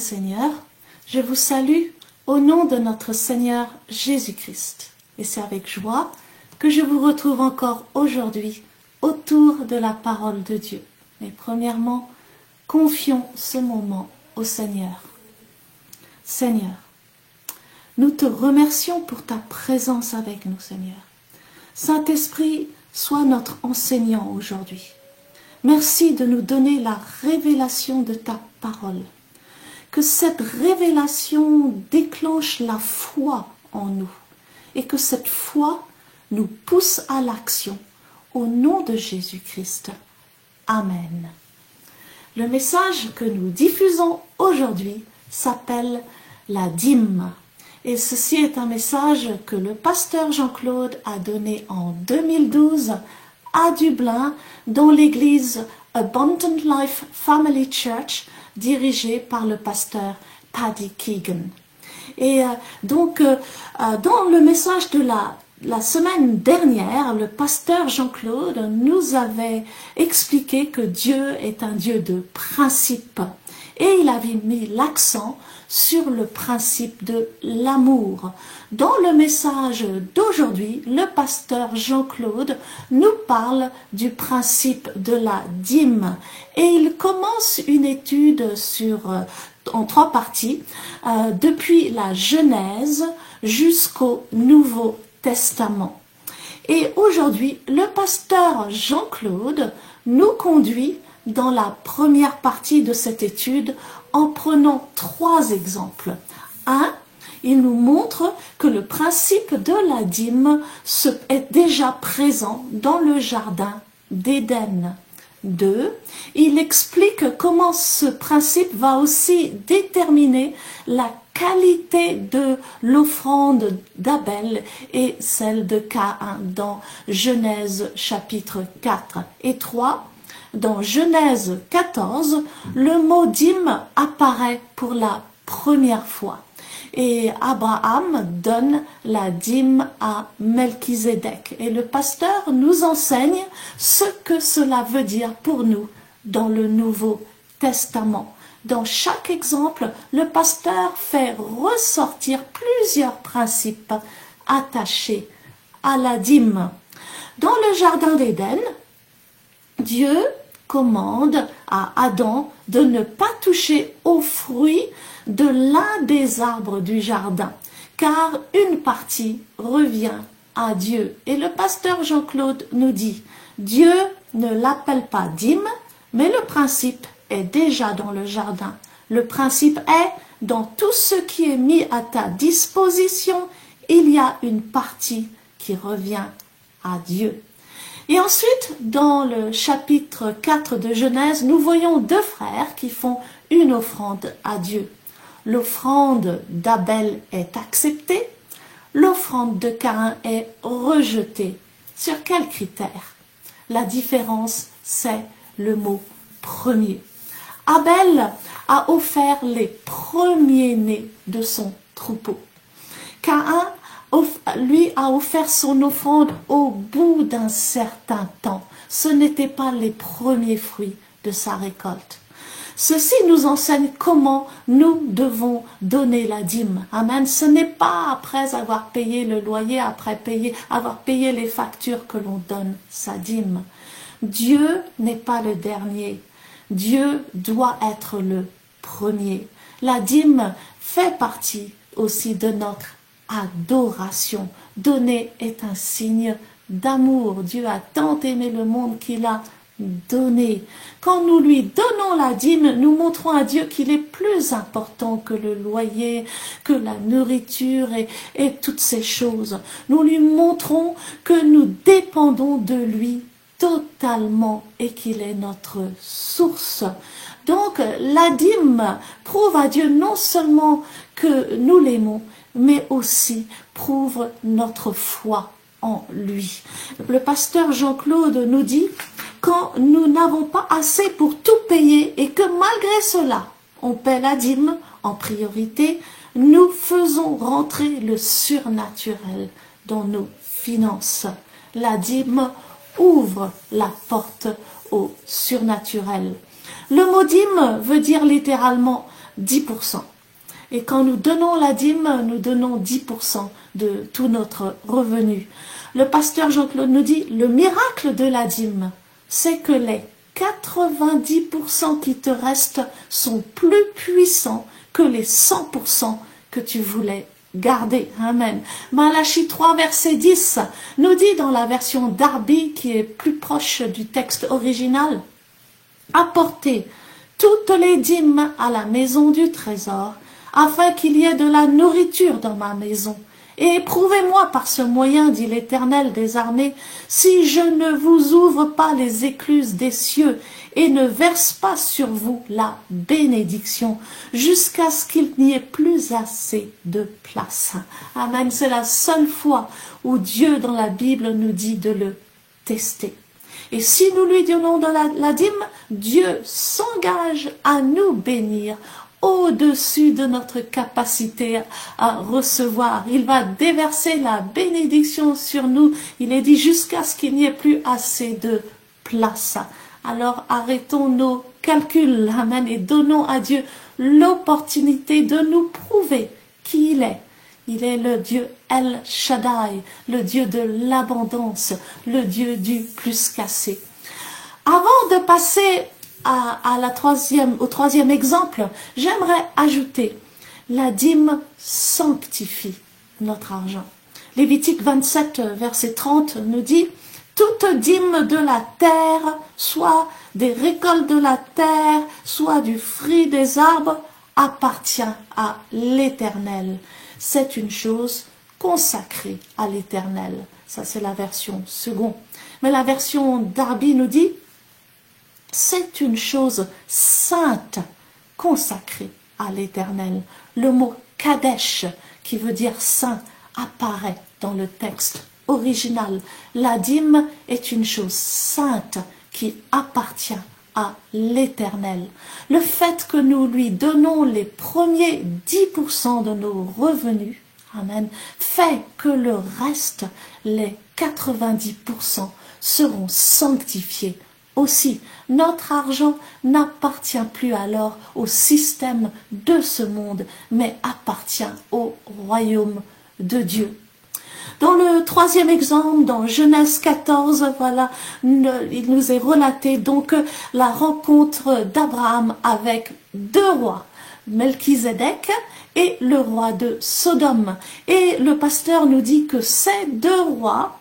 Seigneur, je vous salue au nom de notre Seigneur Jésus-Christ. Et c'est avec joie que je vous retrouve encore aujourd'hui autour de la parole de Dieu. Mais premièrement, confions ce moment au Seigneur. Seigneur, nous te remercions pour ta présence avec nous, Seigneur. Saint-Esprit, sois notre enseignant aujourd'hui. Merci de nous donner la révélation de ta parole. Que cette révélation déclenche la foi en nous et que cette foi nous pousse à l'action au nom de Jésus-Christ. Amen. Le message que nous diffusons aujourd'hui s'appelle la dîme. Et ceci est un message que le pasteur Jean-Claude a donné en 2012 à Dublin dans l'église Abundant Life Family Church dirigée par le pasteur Paddy Keegan. Et dans le message de la semaine dernière, le pasteur Jean-Claude nous avait expliqué que Dieu est un Dieu de principes. Et il avait mis l'accent sur le principe de l'amour. Dans le message d'aujourd'hui, le pasteur Jean-Claude nous parle du principe de la dîme. Et il commence une étude en 3 parties, depuis la Genèse jusqu'au Nouveau Testament. Et aujourd'hui, le pasteur Jean-Claude nous conduit dans la première partie de cette étude en prenant 3 exemples. 1. Il nous montre que le principe de la dîme est déjà présent dans le jardin d'Éden. 2. Il explique comment ce principe va aussi déterminer la qualité de l'offrande d'Abel et celle de Caïn dans Genèse chapitre 4. Et 3. Dans Genèse 14, le mot dîme apparaît pour la première fois. Et Abraham donne la dîme à Melchizedek. Et le pasteur nous enseigne ce que cela veut dire pour nous dans le Nouveau Testament. Dans chaque exemple, le pasteur fait ressortir plusieurs principes attachés à la dîme. Dans le jardin d'Éden, Dieu commande à Adam de ne pas toucher aux fruits de l'un des arbres du jardin, car une partie revient à Dieu. Et le pasteur Jean-Claude nous dit, Dieu ne l'appelle pas dîme, mais le principe est déjà dans le jardin. Le principe est, dans tout ce qui est mis à ta disposition, il y a une partie qui revient à Dieu. Et ensuite, dans le chapitre 4 de Genèse, nous voyons 2 frères qui font une offrande à Dieu. L'offrande d'Abel est acceptée, l'offrande de Caïn est rejetée. Sur quels critères? La différence, c'est le mot premier. Abel a offert les premiers-nés de son troupeau. Caïn lui a offert son offrande au bout d'un certain temps. Ce n'étaient pas les premiers fruits de sa récolte. Ceci nous enseigne comment nous devons donner la dîme. Amen. Ce n'est pas après avoir payé le loyer, avoir payé les factures que l'on donne sa dîme. Dieu n'est pas le dernier. Dieu doit être le premier. La dîme fait partie aussi de notre adoration. Donner est un signe d'amour. Dieu a tant aimé le monde qu'il a donné. Quand nous lui donnons la dîme, nous montrons à Dieu qu'il est plus important que le loyer, que la nourriture et toutes ces choses. Nous lui montrons que nous dépendons de lui totalement et qu'il est notre source. Donc la dîme prouve à Dieu non seulement que nous l'aimons, mais aussi prouve notre foi en lui. Le pasteur Jean-Claude nous dit, quand nous n'avons pas assez pour tout payer et que malgré cela, on paie la dîme en priorité, nous faisons rentrer le surnaturel dans nos finances. La dîme ouvre la porte au surnaturel. Le mot dîme veut dire littéralement 10%. Et quand nous donnons la dîme, nous donnons 10% de tout notre revenu. Le pasteur Jean-Claude nous dit, le miracle de la dîme, c'est que les 90% qui te restent sont plus puissants que les 100% que tu voulais garder. Amen. Malachie 3, verset 10 nous dit dans la version Darby, qui est plus proche du texte original, apportez toutes les dîmes à la maison du trésor, afin qu'il y ait de la nourriture dans ma maison. Et éprouvez-moi par ce moyen, dit l'Éternel des armées, si je ne vous ouvre pas les écluses des cieux et ne verse pas sur vous la bénédiction, jusqu'à ce qu'il n'y ait plus assez de place. Amen. C'est la seule fois où Dieu dans la Bible nous dit de le tester. Et si nous lui donnons de la dîme, Dieu s'engage à nous bénir au-dessus de notre capacité à recevoir. Il va déverser la bénédiction sur nous. Il est dit jusqu'à ce qu'il n'y ait plus assez de place. Alors arrêtons nos calculs, amen, et donnons à Dieu l'opportunité de nous prouver qui il est. Il est le Dieu El Shaddai, le Dieu de l'abondance, le Dieu du plus qu'assez. Avant de passer au troisième exemple, j'aimerais ajouter, la dîme sanctifie notre argent. Lévitique 27, verset 30 nous dit, toute dîme de la terre, soit des récoltes de la terre, soit du fruit des arbres, appartient à l'Éternel. C'est une chose consacrée à l'Éternel. Ça, c'est la version seconde. Mais la version Darby nous dit, c'est une chose sainte, consacrée à l'Éternel. Le mot Kadesh, qui veut dire saint, apparaît dans le texte original. La dîme est une chose sainte qui appartient à l'Éternel. Le fait que nous lui donnons les premiers 10% de nos revenus, amen, fait que le reste, les 90%, seront sanctifiés. Aussi, notre argent n'appartient plus alors au système de ce monde, mais appartient au royaume de Dieu. Dans le troisième exemple, dans Genèse 14, voilà, il nous est relaté donc la rencontre d'Abraham avec deux rois, Melchizedek et le roi de Sodome. Et le pasteur nous dit que ces deux rois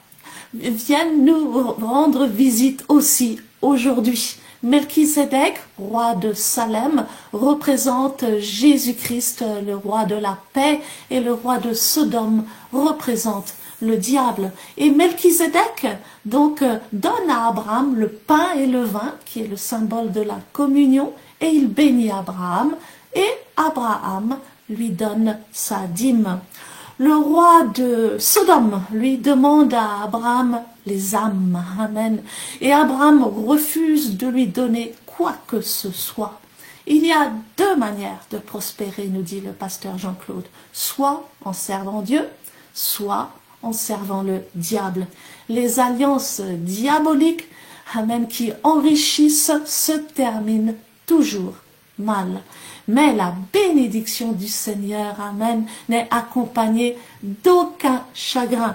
viennent nous rendre visite aussi aujourd'hui. Melchizedek, roi de Salem, représente Jésus-Christ, le roi de la paix, et le roi de Sodome représente le diable. Et Melchizedek, donc, donne à Abraham le pain et le vin, qui est le symbole de la communion, et il bénit Abraham, et Abraham lui donne sa dîme. Le roi de Sodome lui demande à Abraham les âmes, amen. Et Abraham refuse de lui donner quoi que ce soit. Il y a deux manières de prospérer, nous dit le pasteur Jean-Claude. Soit en servant Dieu, soit en servant le diable. Les alliances diaboliques, amen, qui enrichissent se terminent toujours mal. Mais la bénédiction du Seigneur, amen, n'est accompagnée d'aucun chagrin.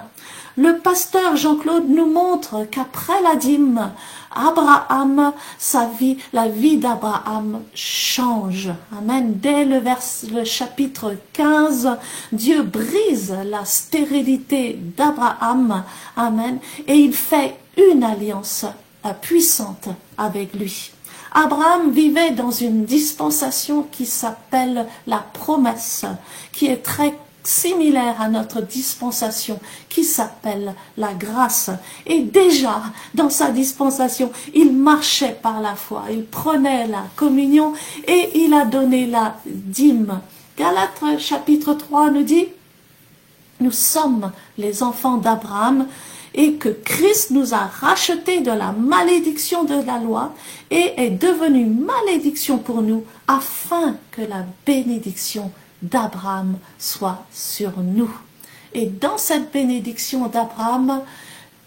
Le pasteur Jean-Claude nous montre qu'après la dîme, Abraham, la vie d'Abraham change. Amen. Dès le chapitre 15, Dieu brise la stérilité d'Abraham. Amen. Et il fait une alliance puissante avec lui. Abraham vivait dans une dispensation qui s'appelle la promesse, qui est très similaire à notre dispensation, qui s'appelle la grâce. Et déjà, dans sa dispensation, il marchait par la foi, il prenait la communion et il a donné la dîme. Galates chapitre 3 nous dit, nous sommes les enfants d'Abraham, et que Christ nous a rachetés de la malédiction de la loi et est devenu malédiction pour nous afin que la bénédiction d'Abraham soit sur nous. Et dans cette bénédiction d'Abraham,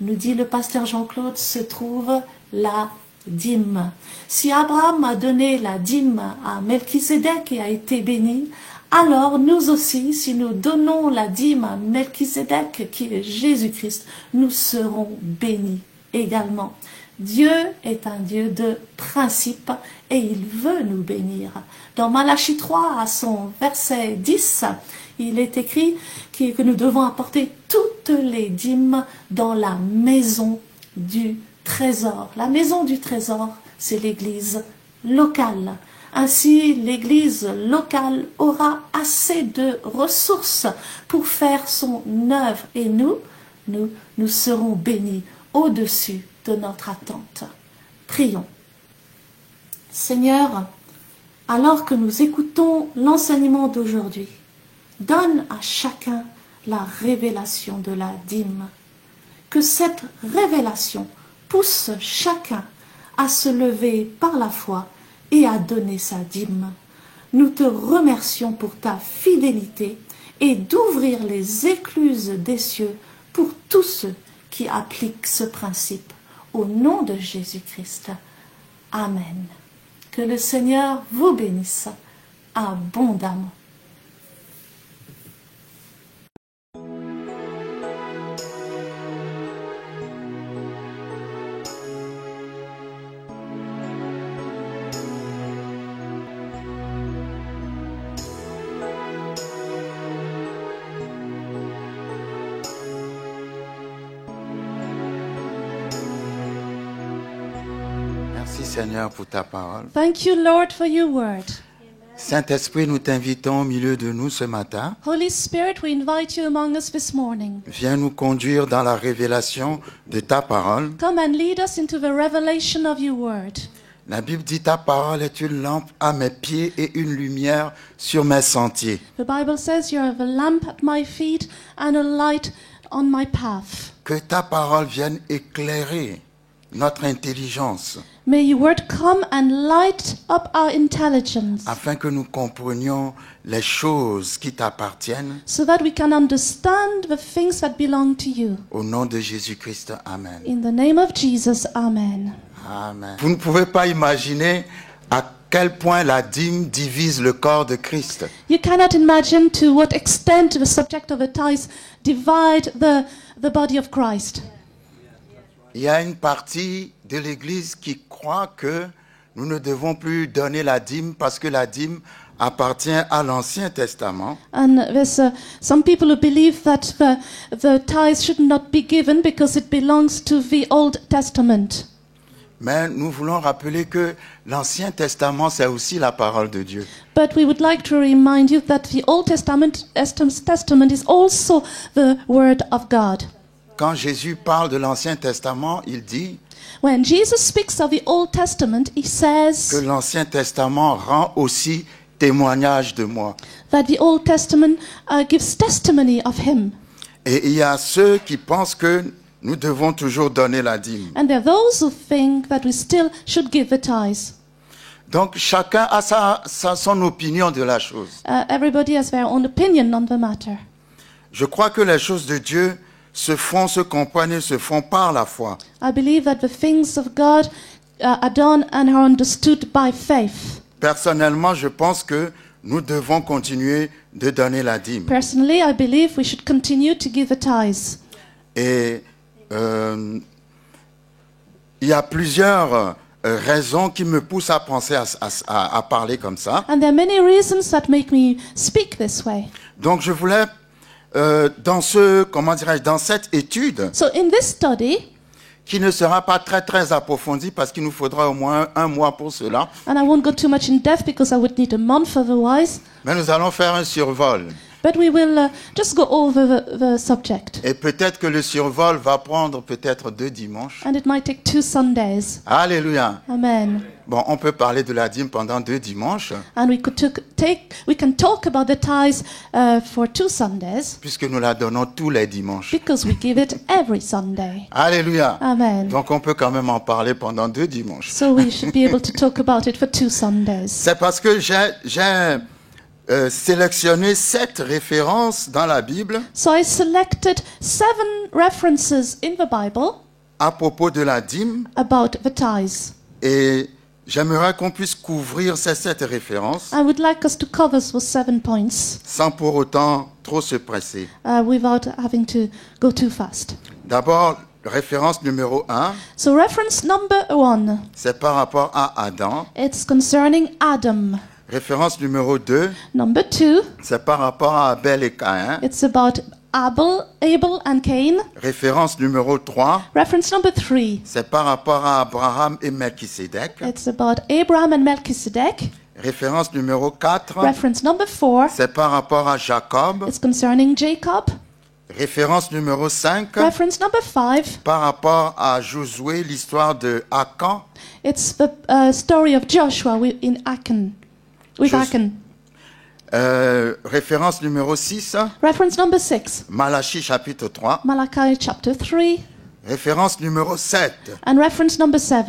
nous dit le pasteur Jean-Claude, se trouve la dîme. Si Abraham a donné la dîme à Melchisédek et a été béni, alors nous aussi, si nous donnons la dîme à Melchisédek, qui est Jésus-Christ, nous serons bénis également. Dieu est un Dieu de principe et il veut nous bénir. Dans Malachie 3, à son verset 10, il est écrit que nous devons apporter toutes les dîmes dans la maison du trésor. La maison du trésor, c'est l'église locale. Ainsi, l'église locale aura assez de ressources pour faire son œuvre et nous serons bénis au-dessus de notre attente. Prions. Seigneur, alors que nous écoutons l'enseignement d'aujourd'hui, donne à chacun la révélation de la dîme. Que cette révélation pousse chacun à se lever par la foi et à donner sa dîme. Nous te remercions pour ta fidélité et d'ouvrir les écluses des cieux pour tous ceux qui appliquent ce principe. Au nom de Jésus-Christ. Amen. Que le Seigneur vous bénisse abondamment. Merci Seigneur pour ta parole. Thank you, Lord, for your word. Saint-Esprit, nous t'invitons au milieu de nous ce matin. Holy Spirit, we invite you among us this morning. Viens nous conduire dans la révélation de ta parole. Come and lead us into the revelation of your word. La Bible dit ta parole est une lampe à mes pieds et une lumière sur mes sentiers. The Bible says you are a lamp at my feet and a light on my path. Que ta parole vienne éclairer notre intelligence May your word come and light up our intelligence afin que nous comprenions les choses qui t'appartiennent. so that we can understand the things that belong to you. Au nom de Jésus-Christ, Amen. In the name of Jesus, amen. Amen. Vous ne pouvez pas imaginer à quel point la dîme divise le corps de Christ. You cannot imagine to what extent the subject of the tithes divide the body of Christ. Il y a une partie de l'Église qui croit que nous ne devons plus donner la dîme parce que la dîme appartient à l'Ancien Testament. And there's some people who believe that the tithes should not be given because it belongs to the Old Testament. Mais nous voulons rappeler que l'Ancien Testament, c'est aussi la parole de Dieu. But we would like to remind you that the Old Testament is also the Word of God. Quand Jésus parle de l'Ancien Testament, il dit When Jesus speaks of the Old Testament, he que says l'Ancien Testament rend aussi témoignage de moi. that the Old Testament gives testimony of him. Et il y a ceux qui pensent que nous devons toujours donner la dîme. And there are those who think that we still should give the tithes. Donc chacun a son opinion de la chose. Everybody has their own opinion on the matter. Je crois que les choses de Dieu se comprennent et se font par la foi. I believe that the things of God are done and are understood by faith. Personnellement, je pense que nous devons continuer de donner la dîme. Personally, I believe we should continue to give the tithes. Et il y a plusieurs raisons qui me poussent à penser à parler comme ça. And there are many reasons that make me speak this way. Donc je voulais dans cette étude So in this study, qui ne sera pas très approfondie parce qu'il nous faudra au moins 1 mois pour cela, and I won't go too much in depth because I would need a month otherwise, mais nous allons faire un survol. but we will just go over the subject. Et peut-être que le survol va prendre peut-être 2 dimanches. And it might take 2 Sundays. Alléluia. Amen. Bon, on peut parler de la dîme pendant 2 dimanches, And we can talk about the tithes for 2 Sundays puisque nous la donnons tous les dimanches. because we give it every Sunday. Alléluia. Amen. Donc on peut quand même en parler pendant 2 dimanches. So we should be able to talk about it for 2 Sundays. C'est parce que j'ai sélectionné 7 références dans la Bible So I selected 7 references in the Bible à propos de la dîme about the tithes. Et j'aimerais qu'on puisse couvrir ces 7 références I would like us to cover those 7 points sans pour autant trop se presser. without having to go too fast. D'abord, référence numéro 1, So reference number 1, c'est par rapport à Adam. it's concerning Adam. Référence numéro 2, Number 2, c'est par rapport à Abel et Caïn. it's about Abel and Cain. Référence numéro 3, Reference number 3, c'est par rapport à Abraham et Melchisédek. it's about Abraham and Melchizedek. Référence numéro 4, Reference number 4, c'est par rapport à Jacob. it's concerning Jacob. Référence numéro 5, Reference number 5, par rapport à Josué, l'histoire de Achan. it's the story of Joshua in Achan. With Jos- Achan. Référence numéro 6, Reference number 6, Malachie chapitre 3. Malachi chapter 3. Référence numéro 7, And reference number 7,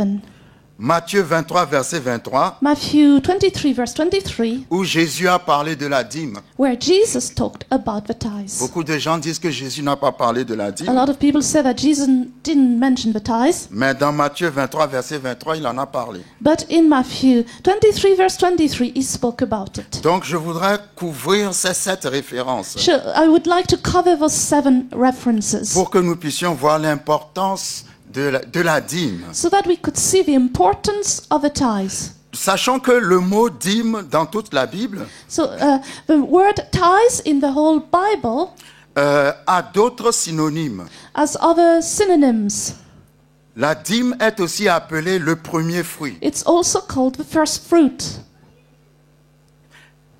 Matthieu 23, verset 23, Matthew 23, verse 23, où Jésus a parlé de la dîme. where Jesus talked about the tithes. Beaucoup de gens disent que Jésus n'a pas parlé de la A dîme, lot of people say that Jesus didn't mention the tithes, mais dans Matthieu 23, verset 23, il en a parlé. but in Matthew 23, verse 23, he spoke about it. Donc je voudrais couvrir ces 7 références So I would like to cover those 7 references pour que nous puissions voir l'importance de la dîme. so that we could see the importance of the tithes. Sachant que le mot dîme dans toute la Bible So the word tithes in the whole Bible a d'autres synonymes. has other synonyms. La dîme est aussi appelée le premier fruit. It's also called the first fruit.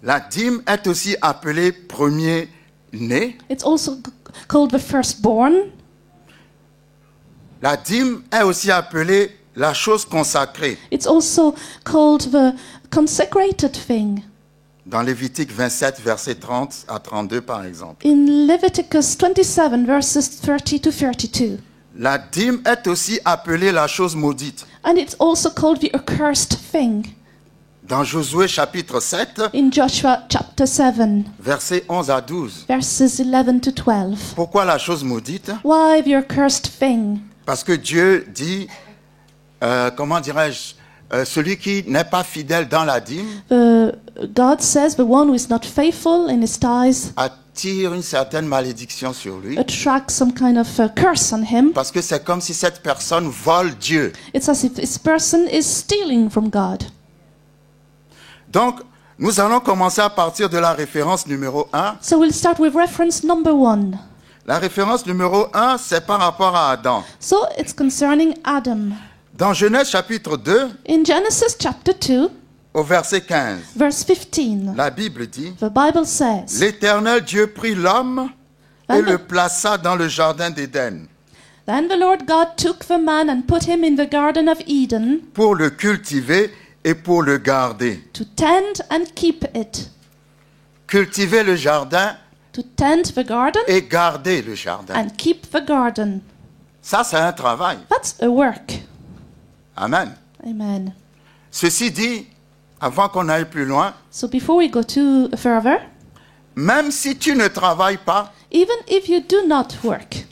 La dîme est aussi appelée premier-né. It's also called the firstborn. La dîme est aussi appelée la chose consacrée. It's also called the consecrated thing. Dans Lévitique 27, versets 30 à 32, par exemple. In Leviticus 27, verses 30 to 32. La dîme est aussi appelée la chose maudite. And it's also called the accursed thing. Dans Josué chapitre 7, In Joshua chapter 7, versets 11 à 12. verses 11 to 12. Pourquoi la chose maudite? Why the accursed thing? Parce que Dieu dit, comment dirais-je, celui qui n'est pas fidèle dans la dîme God says the one who is not faithful in his tithes attire une certaine malédiction sur lui. attracts some kind of curse on him. Parce que c'est comme si cette personne vole Dieu. It's as if this person is stealing from God. Donc, nous allons commencer à partir de la référence numéro 1. So we'll start with reference number 1. La référence numéro 1, c'est par rapport à Adam. So it's concerning Adam. Dans Genèse chapitre 2, In Genesis chapter 2, au verset 15, verse 15, la Bible dit, the Bible says, l'Éternel Dieu prit l'homme et Then le the- plaça dans le jardin d'Éden Then the Lord God took the man and put him in the Garden of Eden pour le cultiver et pour le garder. to tend and keep it. Cultiver le jardin To tend the garden et garder le jardin. and keep the garden. Ça, c'est un travail. That's a work. Amen. Amen. Ceci dit, avant qu'on aille plus loin, So before we go too further, même si tu ne travailles pas, even if you do not work,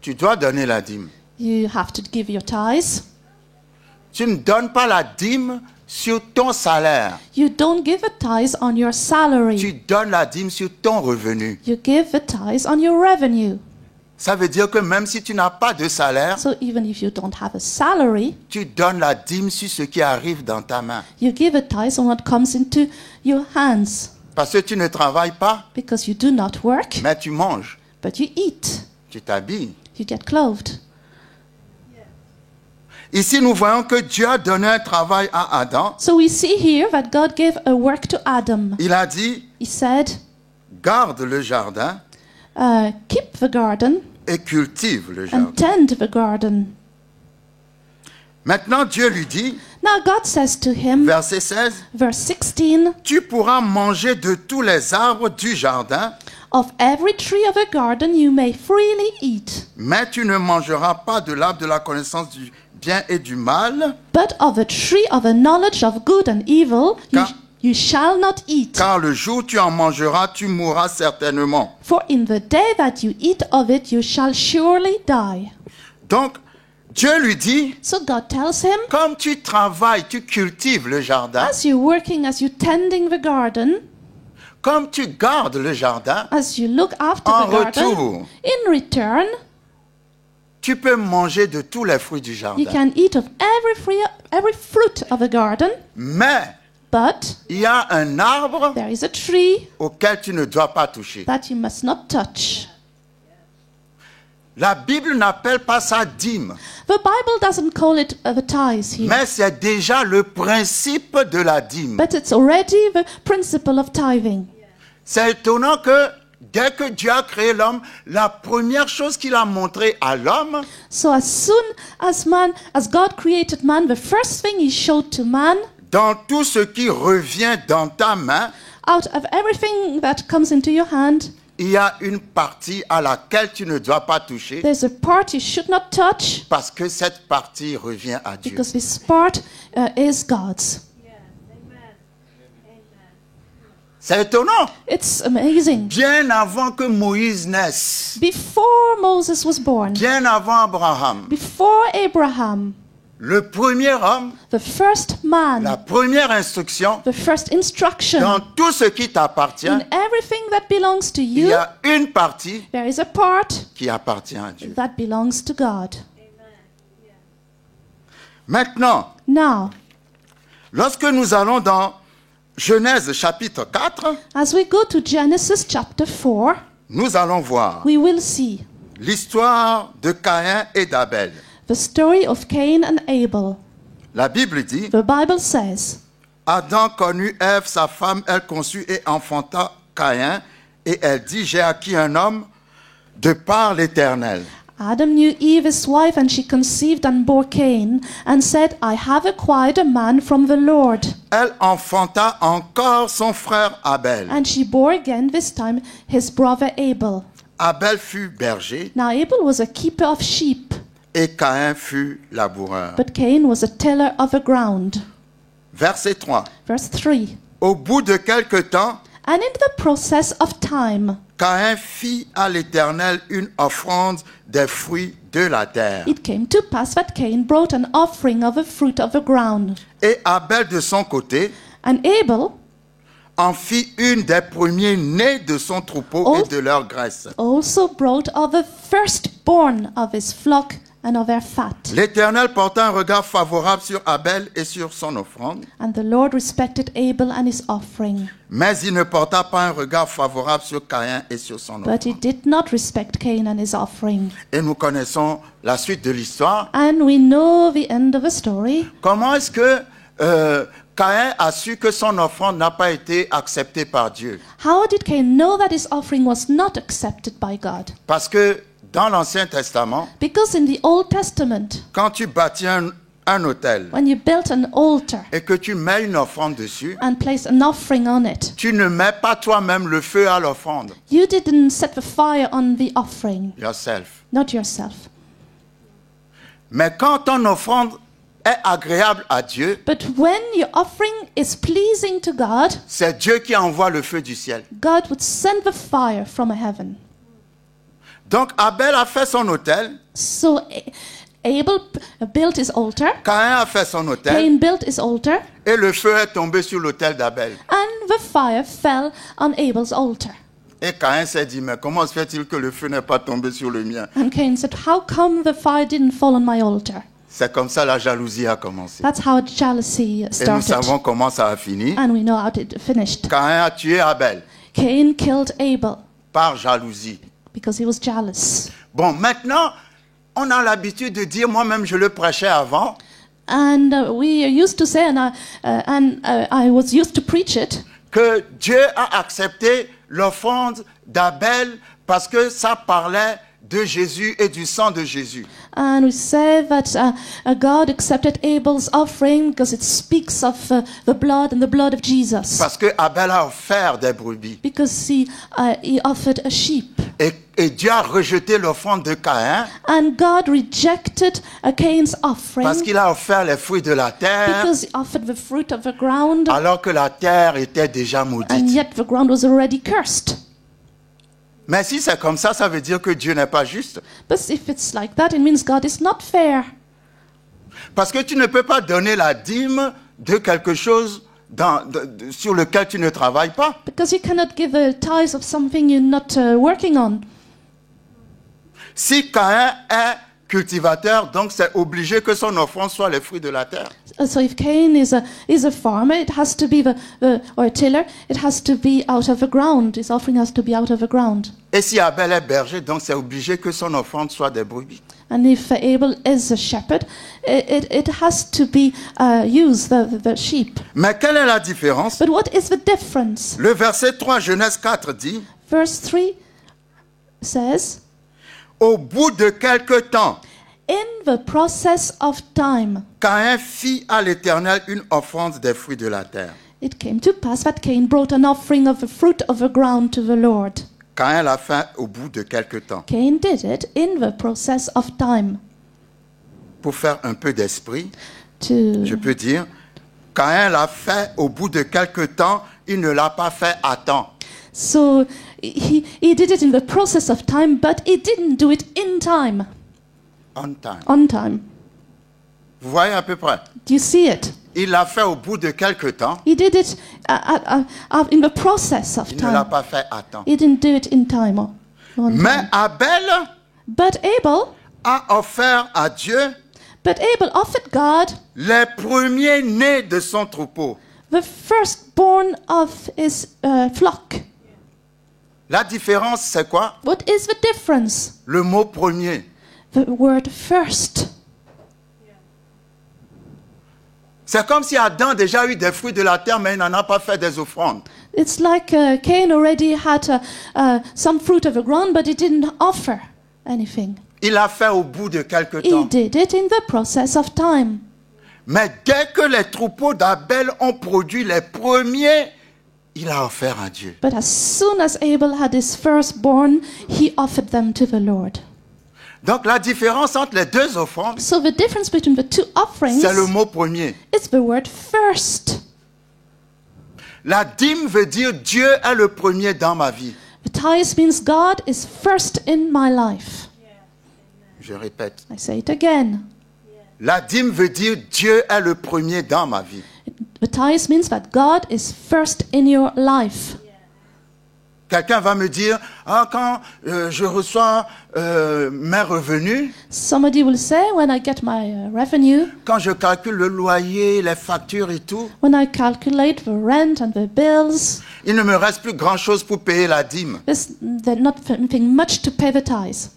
tu dois donner la dîme. you have to give your tithes. Tu ne donnes pas la dîme sur ton salaire. You don't give a tithe on your Tu salary. donnes la dîme sur ton revenu. You give a tithe on your revenue. Ça veut dire que même si tu n'as pas de salaire, So even if you don't have a salary, tu donnes la dîme sur ce qui arrive dans ta main. you give a tithe on what comes into your hands. Parce que tu ne travailles pas, Because you do not work, mais tu manges, but you eat. tu t'habilles. You get clothed. Ici, nous voyons que Dieu a donné un travail à Adam. So we see here that God gave a work to Adam. Il a dit, He said, garde le jardin keep the garden et cultive le and jardin. tend the garden. Maintenant, Dieu lui dit, Now God says to him, verset 16, verse 16, tu pourras manger de tous les arbres du jardin, of every tree of the garden you may freely eat, mais tu ne mangeras pas de l'arbre de la connaissance du bien et du mal, but of the tree of the knowledge of good and evil Car- you shall not eat. car le jour où tu en mangeras, tu mourras certainement. For in the day that you eat of it, you shall surely die. Donc, Dieu lui dit, So God tells him, comme tu travailles, tu cultives le jardin, as you're working, as you're tending the garden, comme tu gardes le jardin, as you look after En the garden, retour, in return, tu peux manger de tous les fruits du you jardin. can eat of every fruit of the garden, Mais but il y a un arbre there is a tree auquel tu ne dois pas toucher. that you must not touch. La Bible n'appelle pas ça dîme, The Bible doesn't call it the tithes here, mais c'est déjà le principe de la dîme. but it's already the principle of tithing. C'est étonnant que dès que Dieu a créé l'homme, la première chose qu'il a montré à l'homme, So as soon as God created man, the first thing he showed to man, dans tout ce qui revient dans ta main, out of everything that comes into your hand, il y a une partie à laquelle tu ne dois pas toucher there's a part you should not touch parce que cette partie revient à Dieu. because this part is God's. C'est étonnant. It's amazing. Bien avant que Moïse naisse, Before Moses was born, bien avant Abraham, before Abraham, le premier homme, the first la man, première instruction, the first instruction, dans tout ce qui t'appartient, in everything that belongs to il you, y a une partie there is a part qui appartient à Dieu. that belongs to God. Maintenant, Now, lorsque nous allons dans Genèse chapitre 4, as we go to Genesis chapter 4, nous allons voir we will see l'histoire de Caïn et d'Abel. the story of Cain and Abel. La Bible dit, The Bible says, Adam connut Ève, sa femme, elle conçut et enfanta Caïn, et elle dit, j'ai acquis un homme de par l'Éternel. Adam knew Eve his wife, and she conceived and bore Cain, and said, I have acquired a man from the Lord. Elle enfanta encore son frère Abel. And she bore again, this time, his brother Abel. Abel fut berger Now Abel was a keeper of sheep, et Caïn fut laboureur. but Cain was a tiller of the ground. Verset 3. Verse 3. Au bout de quelque temps, And in the process of time, Caïn fit à l'Éternel une offrande des fruits de la terre. it came to pass that Cain brought an offering of the fruit of the ground. Et Abel de son côté And Abel en fit une des premiers-nés de son troupeau et de leur graisse. also brought of the firstborn of his flock and of their fat. L'Éternel porta un regard favorable sur Abel et sur son offrande, And the Lord respected Abel and his offering, mais il ne porta pas un regard favorable sur Caïn et sur son but he offrande. did not respect Cain and his offering. Et nous connaissons la suite de l'histoire. And we know the end of the story. Comment est-ce que Caïn a su que son offrande n'a pas été acceptée par Dieu? How did Cain know that his offering was not accepted by God? Parce que dans l'Ancien Testament, Because in the Old Testament, quand tu bâtis un autel when you built an altar et que tu mets une offrande dessus, and placed an offering on it, tu ne mets pas toi-même le feu à l'offrande. you didn't set the fire on the offering, Yourself. not yourself. Mais quand ton offrande est agréable à Dieu, But when your offering is pleasing to God, c'est Dieu qui envoie le feu du ciel. God would send the fire from heaven. Donc Abel a fait son autel, So Abel built his altar, Caïn a fait son autel, Cain built his altar, et le feu est tombé sur l'autel d'Abel. and the fire fell on Abel's altar. Et Caïn s'est dit, mais comment se fait-il que le feu n'est pas tombé sur le mien? And Cain said, how come the fire didn't fall on my altar? C'est comme ça la jalousie a commencé. That's how jealousy Et nous started. savons comment ça a fini. And we know how it finished. Caïn a tué Abel Cain killed Abel par jalousie. because he was jealous. Bon, maintenant, on a l'habitude de dire, moi-même je le prêchais avant, And we are used to say, I was used to preach it, que Dieu a accepté l'offrande d'Abel parce que ça parlait de Jésus et du sang de Jésus. and we say that God accepted Abel's offering because it speaks of the blood and the blood of Jesus. Parce que Abel a offert des brebis. Because he offered a sheep. Et Dieu a rejeté l'offrande de Caïn And God rejected Cain's offering parce qu'il a offert les fruits de la terre because he offered the fruit of the ground, alors que la terre était déjà and maudite. yet the ground was already cursed. Mais si c'est comme ça veut dire que Dieu n'est pas juste. But if it's like that, it means God is not fair. Parce que tu ne peux pas donner la dîme de quelque chose sur lequel tu ne travailles pas. Because you cannot give a tithe of something you're not working on. Si Caïn est cultivateur, donc c'est obligé que son offrande soit les fruits de la terre. So if Cain is a farmer, it has to be or a tiller, it has to be out of the ground. His offering has to be out of the ground. Et si Abel est berger, donc c'est obligé que son offrande soit des brebis. And if Abel is a shepherd, it has to be use the sheep. Mais quelle est la différence? But what is the difference? Le verset 3, Genèse 4 dit, Verse 3 says, au bout de quelque temps, in the process of time, Caïn fit à l'Éternel une offrande des fruits de la terre. it came to pass that Cain brought an offering of the fruit of the ground to the Lord. Caïn l'a fait au bout de quelque temps. Cain did it in the process of time. Pour faire un peu d'esprit, To je peux dire, Caïn l'a fait au bout de quelque temps, il ne l'a pas fait à temps. So he did it in the process of time, but he didn't do it in time, On time. on time. Vous voyez à peu près? Do you see it? Il l'a fait au bout de quelque temps, He did it in the process of il ne l'a time. pas fait à temps. He didn't do it in time. On Mais time. Abel But Abel offert à Dieu offered God les premiers-nés de son troupeau. the firstborn of his flock. La différence, c'est quoi? What is the difference? Le mot premier. The word first. C'est comme si Adam déjà eu des fruits de la terre, mais il n'en a pas fait des offrandes. It's like Cain already had some fruit of the ground, but he didn't offer anything. Il l'a fait au bout de quelque He temps. did it in the process of time. Mais dès que les troupeaux d'Abel ont produit les premiers, il a offert à Dieu. But as soon as Abel had his firstborn, he offered them to the Lord. Donc la différence entre les deux offrandes, So the difference between the two offerings c'est le mot premier. is the word first. La dîme veut dire Dieu est le premier dans ma vie. The tithe means God is first in my life. Je répète. I say it again. La dîme veut dire Dieu est le premier dans ma vie. The tithe means that God is first in your life. Quelqu'un va me dire, quand je reçois mes revenus, Somebody will say, when I get my revenue, quand je calcule le loyer, les factures et tout, when I calculate the rent and the bills, il ne me reste plus grand-chose pour payer la dîme. there's not much to pay the tithe.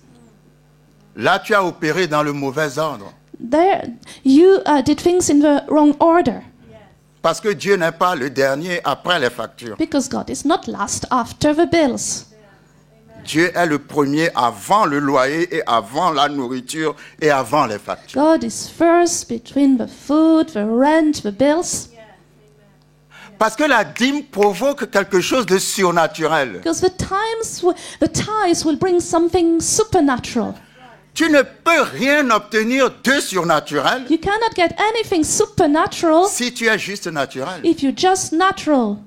Là, tu as opéré dans le mauvais ordre. There, you did things in the wrong order. Parce que Dieu n'est pas le dernier après les factures. Because God is not last after the bills. Dieu est le premier avant le loyer et avant la nourriture et avant les factures. God is first between the food, the rent, the bills. Parce que la dîme provoque quelque chose de surnaturel. Because the tithes will bring something supernatural. Tu ne peux rien obtenir de surnaturel You cannot get anything supernatural si tu es juste naturel. if you're just natural.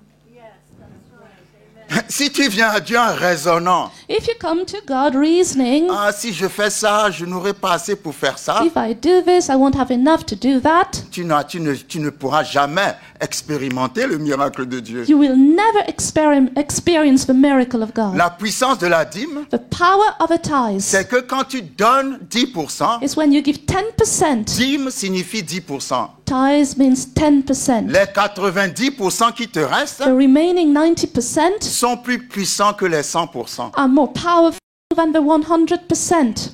Si tu viens à Dieu en raisonnant, If you come to God reasoning, si je fais ça, je n'aurai pas assez pour faire ça, if I do this, I won't have enough to do that, tu ne pourras jamais expérimenter le miracle de Dieu. you will never experience the miracle of God. La puissance de la dîme, The power of a tithe c'est que quand tu donnes 10%, is when you give 10%. dîme signifie 10%. Tithe means 10%. Les 90% qui te restent The remaining 90% sont plus puissants que les 100%. are more powerful than the 100%.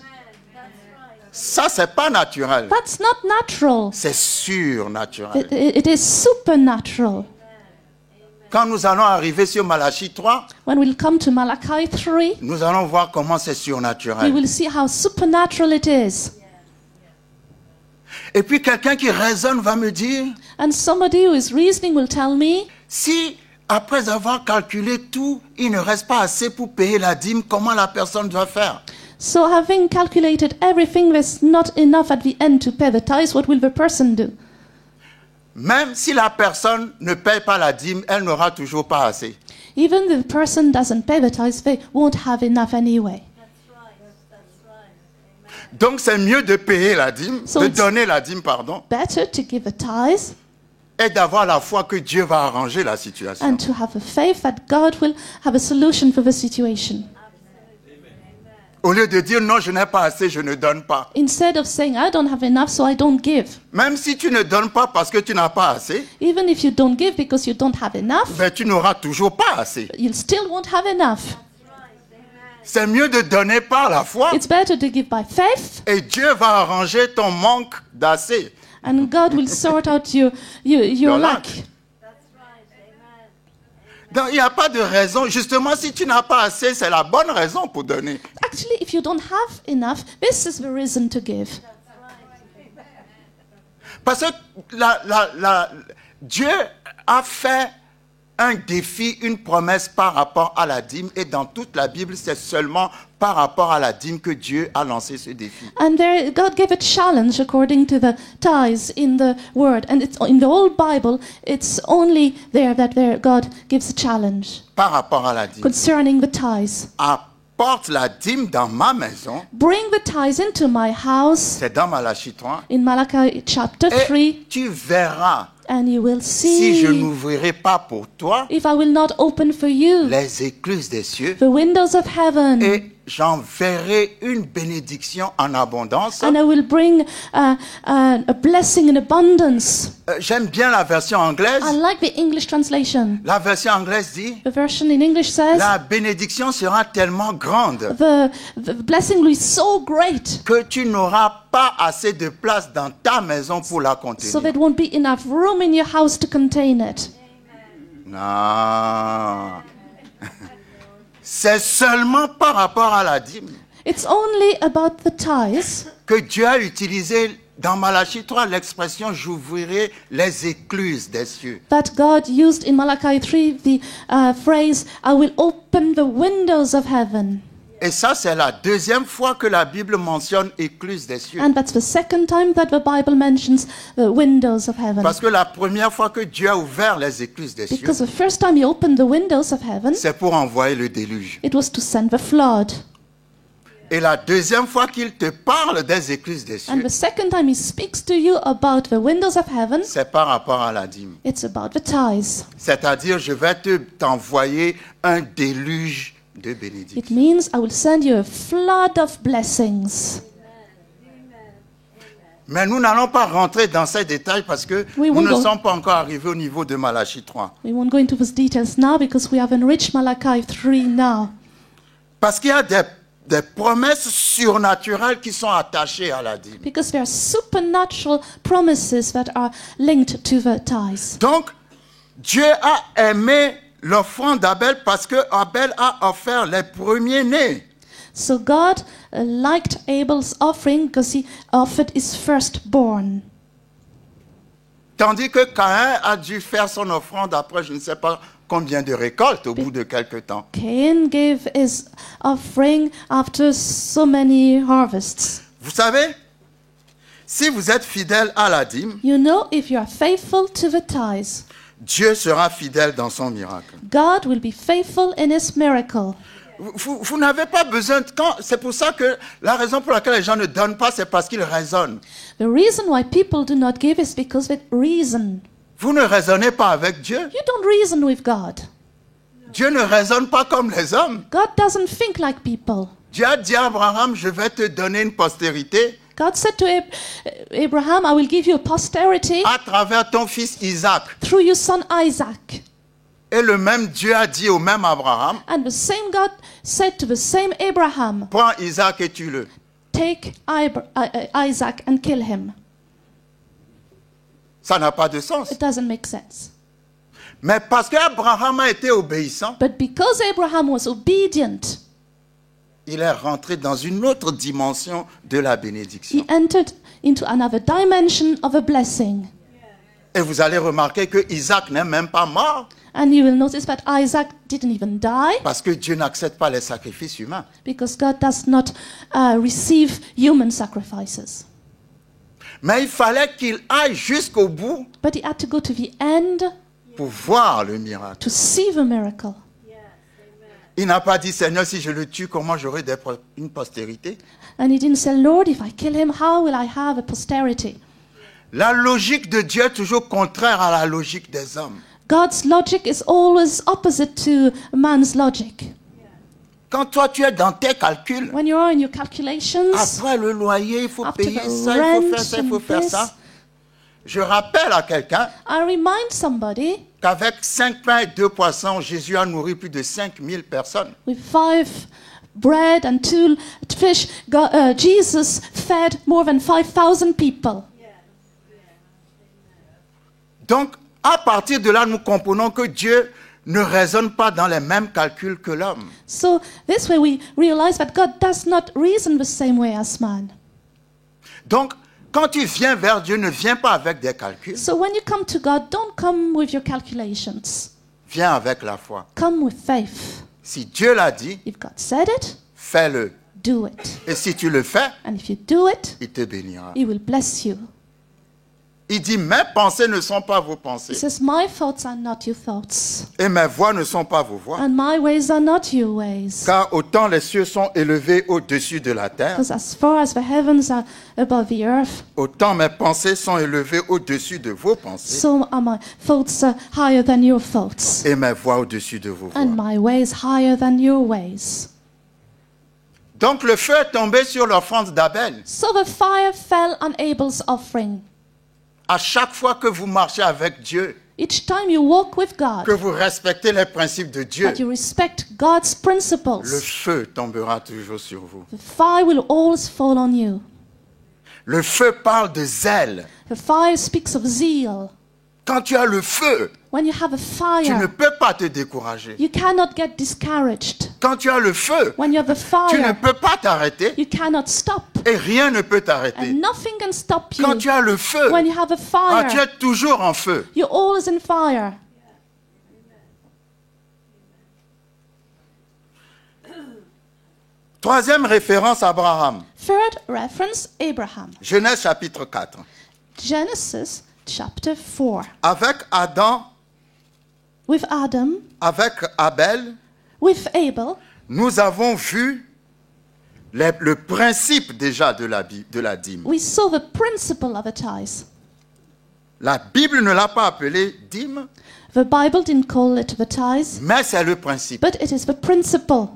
Ça, c'est pas naturel. That's not natural. C'est surnaturel. It is supernatural. Quand nous allons arriver sur Malachie 3, When we'll come to Malachi 3, nous allons voir comment c'est we surnaturel. will see how supernatural it is. Et puis quelqu'un qui raisonne va me dire, And somebody who is reasoning will tell me, si après avoir calculé tout, il ne reste pas assez pour payer la dîme, comment la personne doit faire? so having calculated everything, there's not enough at the end to pay the tithes, what will the person do? Même si la personne ne paye pas la dîme, elle n'aura toujours pas assez. Even if the person doesn't pay the tithes, they won't have enough anyway. Donc c'est mieux de payer la dîme, So de it's- donner la dîme, pardon, Better to give a tithe et d'avoir la foi que Dieu va arranger la situation. and to have a faith that God will have a solution for the situation. Au lieu de dire non, je n'ai pas assez, je ne donne pas. Instead of saying, I don't have enough, so I don't give. Même si tu ne donnes pas parce que tu n'as pas assez, Even if you don't give because you don't have enough, ben, tu n'auras toujours pas assez. you still won't have enough. C'est mieux de donner par la foi It's better to give by faith, et Dieu va arranger ton manque d'assez. and God will sort out your Your lack. lack. Donc il n'y a pas de raison. Justement, si tu n'as pas assez, c'est la bonne raison pour donner. Actually, if you don't have enough, this is the reason to give. Parce que Dieu a fait un défi, une promesse par rapport à la dîme. Et dans toute la Bible, c'est seulement par rapport à la dîme que Dieu a lancé ce défi. And there, God gave a challenge according to the tithes in the Word, and it's in the whole Bible. It's only there that God gives a challenge Par rapport à la dîme. concerning the tithes. Apporte la dîme dans ma maison. Bring the tithes into my house C'est dans Malachie 3. in Malachi chapter 3, Et tu verras and you will si je see n'ouvrirai pas pour toi if I will not open for you les écluses des cieux the windows of heaven, et j'enverrai une bénédiction en abondance. and I will bring a blessing in abundance. J'aime bien la version anglaise. I like the English translation. La version anglaise dit The version in English says, la bénédiction sera tellement grande the blessing will be so great, que tu n'auras pas assez de place dans ta maison pour la so contenir. there won't be enough room in your house to contain it. Non. C'est seulement par rapport à la dîme It's only about the tithes que Dieu a utilisé dans Malachie 3 l'expression j'ouvrirai les écluses des cieux. that God used in Malachi 3 the phrase, I will open the windows of heaven. Et ça, c'est la deuxième fois que la Bible mentionne écluses des cieux. And that's the second time that the Bible mentions the windows of heaven. Parce que la première fois que Dieu a ouvert les écluses des cieux, Because the first time he opened the windows of heaven, c'est pour envoyer le déluge. it was to send the flood. Et la deuxième fois qu'il te parle des écluses des And cieux, the second time he speaks to you about the windows of heaven, c'est par rapport à la dîme. it's about the tithes. C'est-à-dire, je vais t'envoyer un déluge de bénédictions. It means I will send you a flood of blessings. Mais nous n'allons pas rentrer dans ces détails parce que We nous won't ne go. sommes pas encore arrivés au niveau de Malachie 3. We won't go into those details now because we haven't reached Malachi 3 now. Parce qu'il y a des promesses surnaturelles qui sont attachées à la dîme. Because there are supernatural promises that are linked to the tithes. Donc, Dieu a aimé l'offrande d'Abel parce que Abel a offert les premiers-nés. So God liked Abel's offering because he offered his firstborn. Tandis que Caïn a dû faire son offrande après je ne sais pas combien de récoltes au bout de quelque temps. Cain gave his offering after so many harvests. Vous savez, si vous êtes fidèle à la dîme, You know, if you are faithful to the tithes, Dieu sera fidèle dans son miracle. God will be faithful in his miracle. Vous n'avez pas besoin de... C'est pour ça que la raison pour laquelle les gens ne donnent pas, c'est parce qu'ils raisonnent. The reason why people do not give is because of reason. Vous ne raisonnez pas avec Dieu. You don't reason with God. Dieu ne raisonne pas comme les hommes. God doesn't think like people. Dieu a dit à Abraham, je vais te donner une postérité God said to Abraham, I will give you a posterity à travers ton fils Isaac. through your son Isaac. Et le même Dieu a dit au même Abraham, And the same God said to the same Abraham, prends Isaac et tue-le. take Isaac and kill him. Ça n'a pas de sens. It doesn't make sense. Mais parce qu'Abraham a été obéissant, But because Abraham was obedient, il est rentré dans une autre dimension de la bénédiction. he entered into another dimension of a blessing. Et vous allez remarquer que Isaac n'est même pas mort And you will notice that Isaac didn't even die parce que Dieu n'accepte pas les sacrifices humains. because God does not receive human sacrifices. Mais il fallait qu'il aille jusqu'au bout But he had to go to the end pour voir le miracle. to see the miracle. Il n'a pas dit, Seigneur, si je le tue, comment j'aurai une postérité? And he didn't say, Lord, if I kill him, how will I have a posterity? La logique de Dieu est toujours contraire à la logique des hommes. God's logic is always opposite to man's logic. Quand toi, tu es dans tes calculs, When you are in your calculations, après le loyer, il faut after payer the ça, il faut rent faire ça, il faut and faire this, ça. Je rappelle à quelqu'un I remind somebody qu'avec 5 pains et 2 poissons, Jésus a nourri plus de 5000 personnes. with 5 bread and 2 fish, Jesus fed more than 5,000 people. Donc, à partir de là, nous comprenons que Dieu ne raisonne pas dans les mêmes calculs que l'homme. So this way we realize that God does not reason the same way as man. Donc, quand tu viens vers Dieu, ne viens pas avec des calculs, So when you come to God, don't come with your calculations. viens avec la foi. Come with faith. Si Dieu l'a dit, If God said it, fais-le. do it. Et si tu le fais, And if you do it, il te bénira. He will bless you. Il dit, mes pensées ne sont pas vos He pensées. says, my thoughts are not your thoughts, Et mes voies ne sont pas vos voies. and my ways are not your ways. Car autant les cieux sont élevés au-dessus de la terre, Because as far as the heavens are above the earth, autant mes pensées sont élevées au-dessus de vos pensées. so are my thoughts higher than your thoughts, Et mes voies au-dessus de vos voies. and my ways higher than your ways. Donc le feu est tombé sur l'offrande d'Abel. So the fire fell on Abel's offering. À chaque fois que vous marchez avec Dieu, Each time you walk with God, que vous respectez les principes de Dieu, that you respect God's le principles, feu tombera toujours sur vous. the fire will always fall on you. Le feu parle de zèle. The fire speaks of zeal. Quand tu as le feu, When you have a tu ne fire, peux pas te décourager. you cannot get discouraged. Quand tu as le feu, When you have a tu ne fire, peux pas t'arrêter you cannot stop. et rien ne peut t'arrêter. And nothing can stop you. Quand tu as le feu, When you have a tu fire, es toujours en feu. you're always in fire. Troisième référence, Abraham. Third reference, Abraham. Genèse chapitre 4. Genesis chapter 4. Avec Adam, With Adam, avec Abel, with Abel, nous avons vu le principe déjà de la dîme. we saw the principle of the tithes. La Bible ne l'a pas appelé dîme, The Bible didn't call it the tithes, mais c'est le principe. but it is the principle.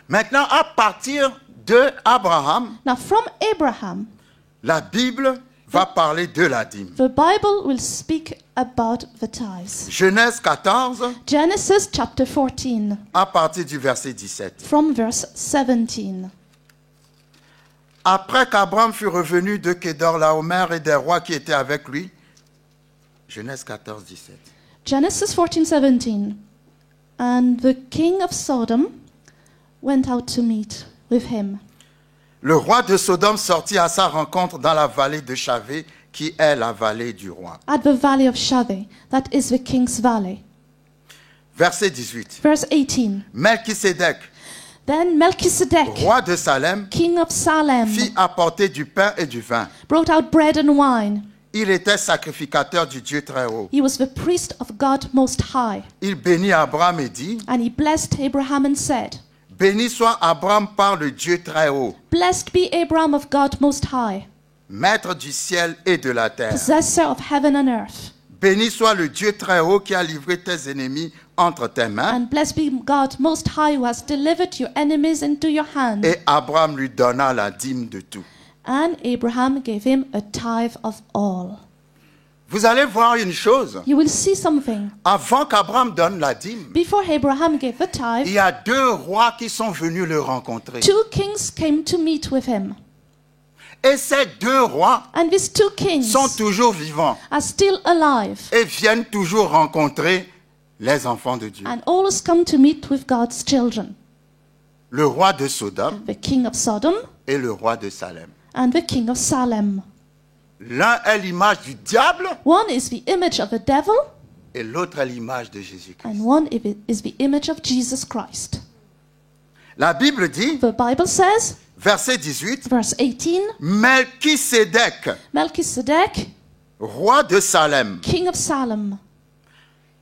Maintenant, à partir de Abraham, Now, from Abraham, la Bible va parler de la dîme. the Bible will speak about the tithes. Genèse 14, Genesis chapter 14, à partir du verset 17. from verse 17. Après qu'Abraham fut revenu de Kédor-Laomer et des rois qui étaient avec lui, Genèse 14, 17. Genesis 14:17. And the king of Sodom went out to meet with him. Le roi de Sodome sortit à sa rencontre dans la vallée de Chavé, qui est la vallée du roi. At the valley of Shaveh, that is the king's valley. Verset 18. Verse 18. Melchisédek, Then Melchizedek, roi de Salem, king of Salem, fit apporter du pain et du vin. brought out bread and wine. Il était sacrificateur du Dieu très haut. He was the priest of God Most High. Il bénit Abraham et dit, And he blessed Abraham and said, béni soit Abraham par le Dieu très haut, Blessed be Abraham of God Most High, maître du ciel et de la terre. possessor of heaven and earth. Béni soit le Dieu très haut qui a livré tes ennemis entre tes mains. And blessed be God Most High, who has delivered your enemies into your hand. Et Abraham lui donna la dîme de tout. And Abraham gave him a tithe of all. Vous allez voir une chose. You will see something. Avant qu'Abraham donne la dîme, Before Abraham gave the il tithe, y a 2 rois qui sont venus le rencontrer. 2 kings came to meet with him. Et ces 2 rois And these 2 kings sont toujours vivants are still alive et viennent toujours rencontrer les enfants de Dieu. and always come to meet with God's children. Le roi de Sodome The king of Sodom et le roi de Salem. and the king of Salem. L'un est l'image du diable One is the image of the devil, et l'autre est l'image de Jésus-Christ. and one is the image of Jesus Christ. La Bible dit, The Bible says, verset 18, verse 18, Melchisédek, Melchizedek, roi de Salem. king of Salem.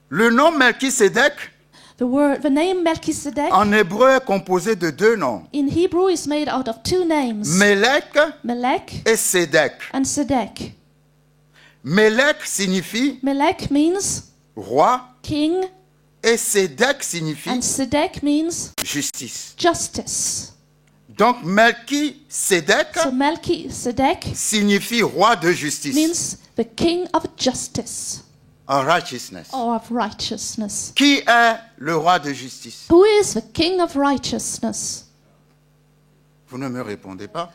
Le nom Melchisédek The name Melchizedek en hébreu est composé de deux noms, in Hebrew is made out of two names, Melech Melech et Sédek. and Sedek. Melech signifie Melech means roi king, et Sédek signifie and Sedek means justice. justice. Donc Melchisédek So Melchizedek signifie roi de justice, means the king of justice en righteousness. or of righteousness. Qui est le roi de justice? Who is the king of righteousness? Vous ne me répondez pas.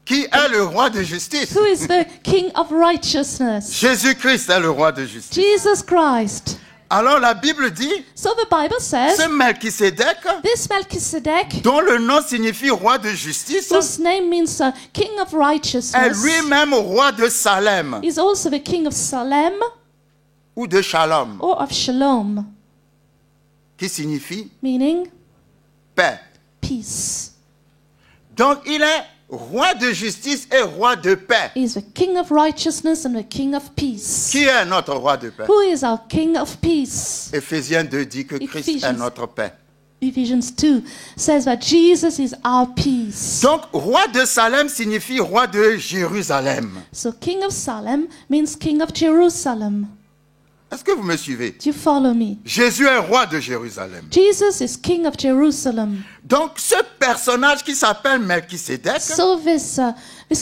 Qui est le roi de justice? Who is the king of righteousness? Jésus-Christ est le roi de justice. Jesus Christ. Alors la Bible dit, So the Bible says ce Melchisédek, this Melchizedek, dont le nom signifie roi de justice, whose name means king of est righteousness, lui-même roi de Salem is also the king of Salem ou de Shalom, or of Shalom, qui signifie meaning paix. peace. Donc il est roi de justice et roi de paix. He is the king of righteousness and the king of peace. Qui est notre roi de paix? Who is our king of peace? Éphésiens 2 dit que Christ est Ephesians. notre paix. Ephesians 2 says that Jesus is our peace. Donc roi de Salem signifie roi de Jérusalem. So king of Salem means king of Jerusalem. Est-ce que vous me suivez? Do you follow me? Jésus est roi de Jérusalem. Jesus is king of Jerusalem. Donc ce personnage qui s'appelle Melchisédek So this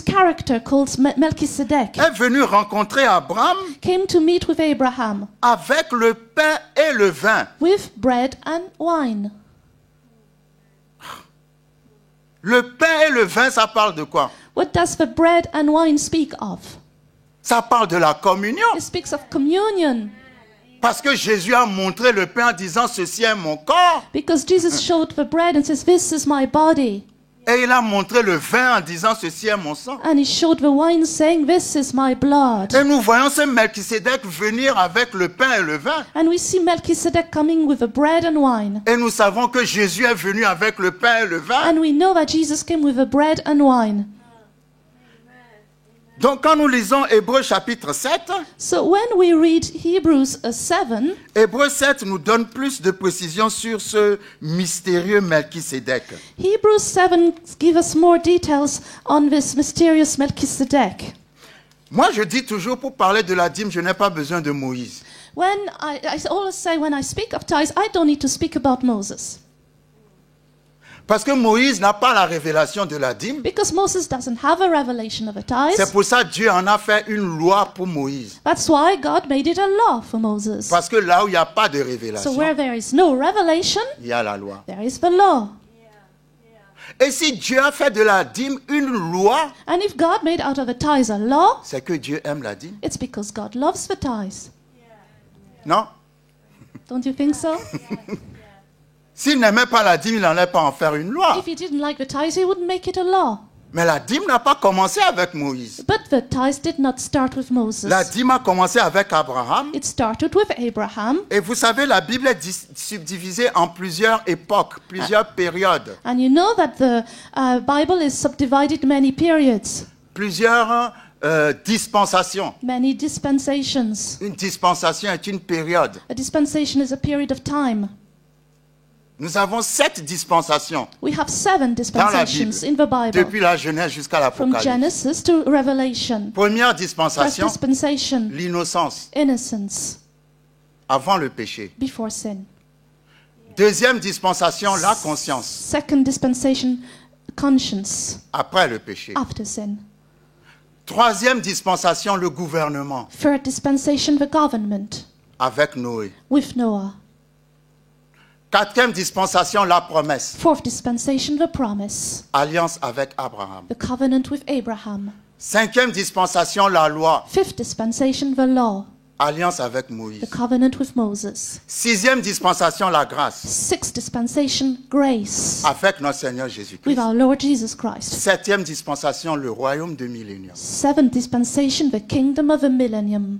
character called Melchizedek est venu rencontrer Abraham came to meet with Abraham avec le pain et le vin. with bread and wine. Le pain et le vin, ça parle de quoi? What does the bread and wine speak of? Ça parle de la communion. It speaks of communion. Parce que Jésus a montré le pain en disant ceci est mon corps. Because Jesus showed the bread and says, "This is my body." Et il a montré le vin en disant ceci est mon sang. And he showed the wine saying, "This is my blood." Et nous voyons ce Melchisédek venir avec le pain et le vin. And we see Melchizedek coming with the bread and wine. Et nous savons que Jésus est venu avec le pain et le vin. And we know that Jesus came with the bread and wine. Donc quand nous lisons Hébreux chapitre 7, So when we read Hebrews 7, Hébreux 7 nous donne plus de précisions sur ce mystérieux Melchisédek. Hebrews 7 give us more details on this mysterious Melchizedek. Moi je dis toujours pour parler de la dîme, je n'ai pas besoin de Moïse. When I always say when I speak of tithes, I don't need to speak about Moses. Parce que Moïse n'a pas la révélation de la dîme. Because Moses doesn't have a revelation of a C'est tithe. pour ça que Dieu en a fait une loi pour Moïse. That's why God made it a law for Moses. Parce que là où il n'y a pas de So révélation, where there is no revelation, il y a la loi. there is the law. Et si Dieu a fait de la dîme une loi, And if God made out of a tithe a law, c'est que Dieu aime la dîme. it's because God loves the tithe. Non? Don't you think so? S'il n'aimait pas la dîme, il n'allait pas en faire une loi. If he didn't like the tithe, he wouldn't make it a law. Mais la dîme n'a pas commencé avec Moïse. But the tithe did not start with Moses. La dîme a commencé avec Abraham. It started with Abraham. Et vous savez, la Bible est subdivisée en plusieurs époques, plusieurs périodes, And you know that the Bible is subdivided many periods, plusieurs dispensations. many dispensations. Une dispensation est une période. A dispensation is a period of time. Nous avons 7 dispensations We have 7 dans la Bible, dispensations in the Bible, depuis la Genèse jusqu'à from l'Apocalypse. Genesis to Revelation. Première First dispensation, dispensation, l'innocence, innocence avant le péché. before sin. Deuxième dispensation, la conscience, Second dispensation, conscience après le péché. after sin. Troisième dispensation, le gouvernement, Third dispensation, the government avec Noé. with Noah. Quatrième dispensation, la promesse, Fourth dispensation, the promise, alliance avec Abraham. the covenant with Abraham. Cinquième dispensation, la loi, Fifth dispensation, the law, alliance avec the Moïse. covenant with Moses. Sixième dispensation, la grâce, Sixth dispensation, grace, avec notre Seigneur with Jésus-Christ. our Lord Jesus Christ. Septième dispensation, le royaume de millénium. Seventh dispensation, the kingdom of the millennium.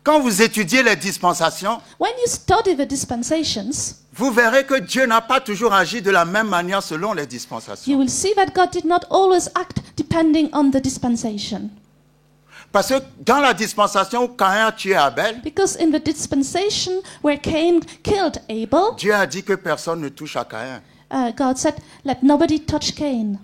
Quand vous étudiez les dispensations, When you study the dispensations, vous verrez que Dieu n'a pas toujours agi de la même manière selon les dispensations. you will see that God did not always act depending on the dispensation. Parce que dans la dispensation où Caïn a tué Abel, Because in the dispensation where Cain killed Abel, Dieu a dit que personne ne touche à Caïn. God said, let nobody touch Cain.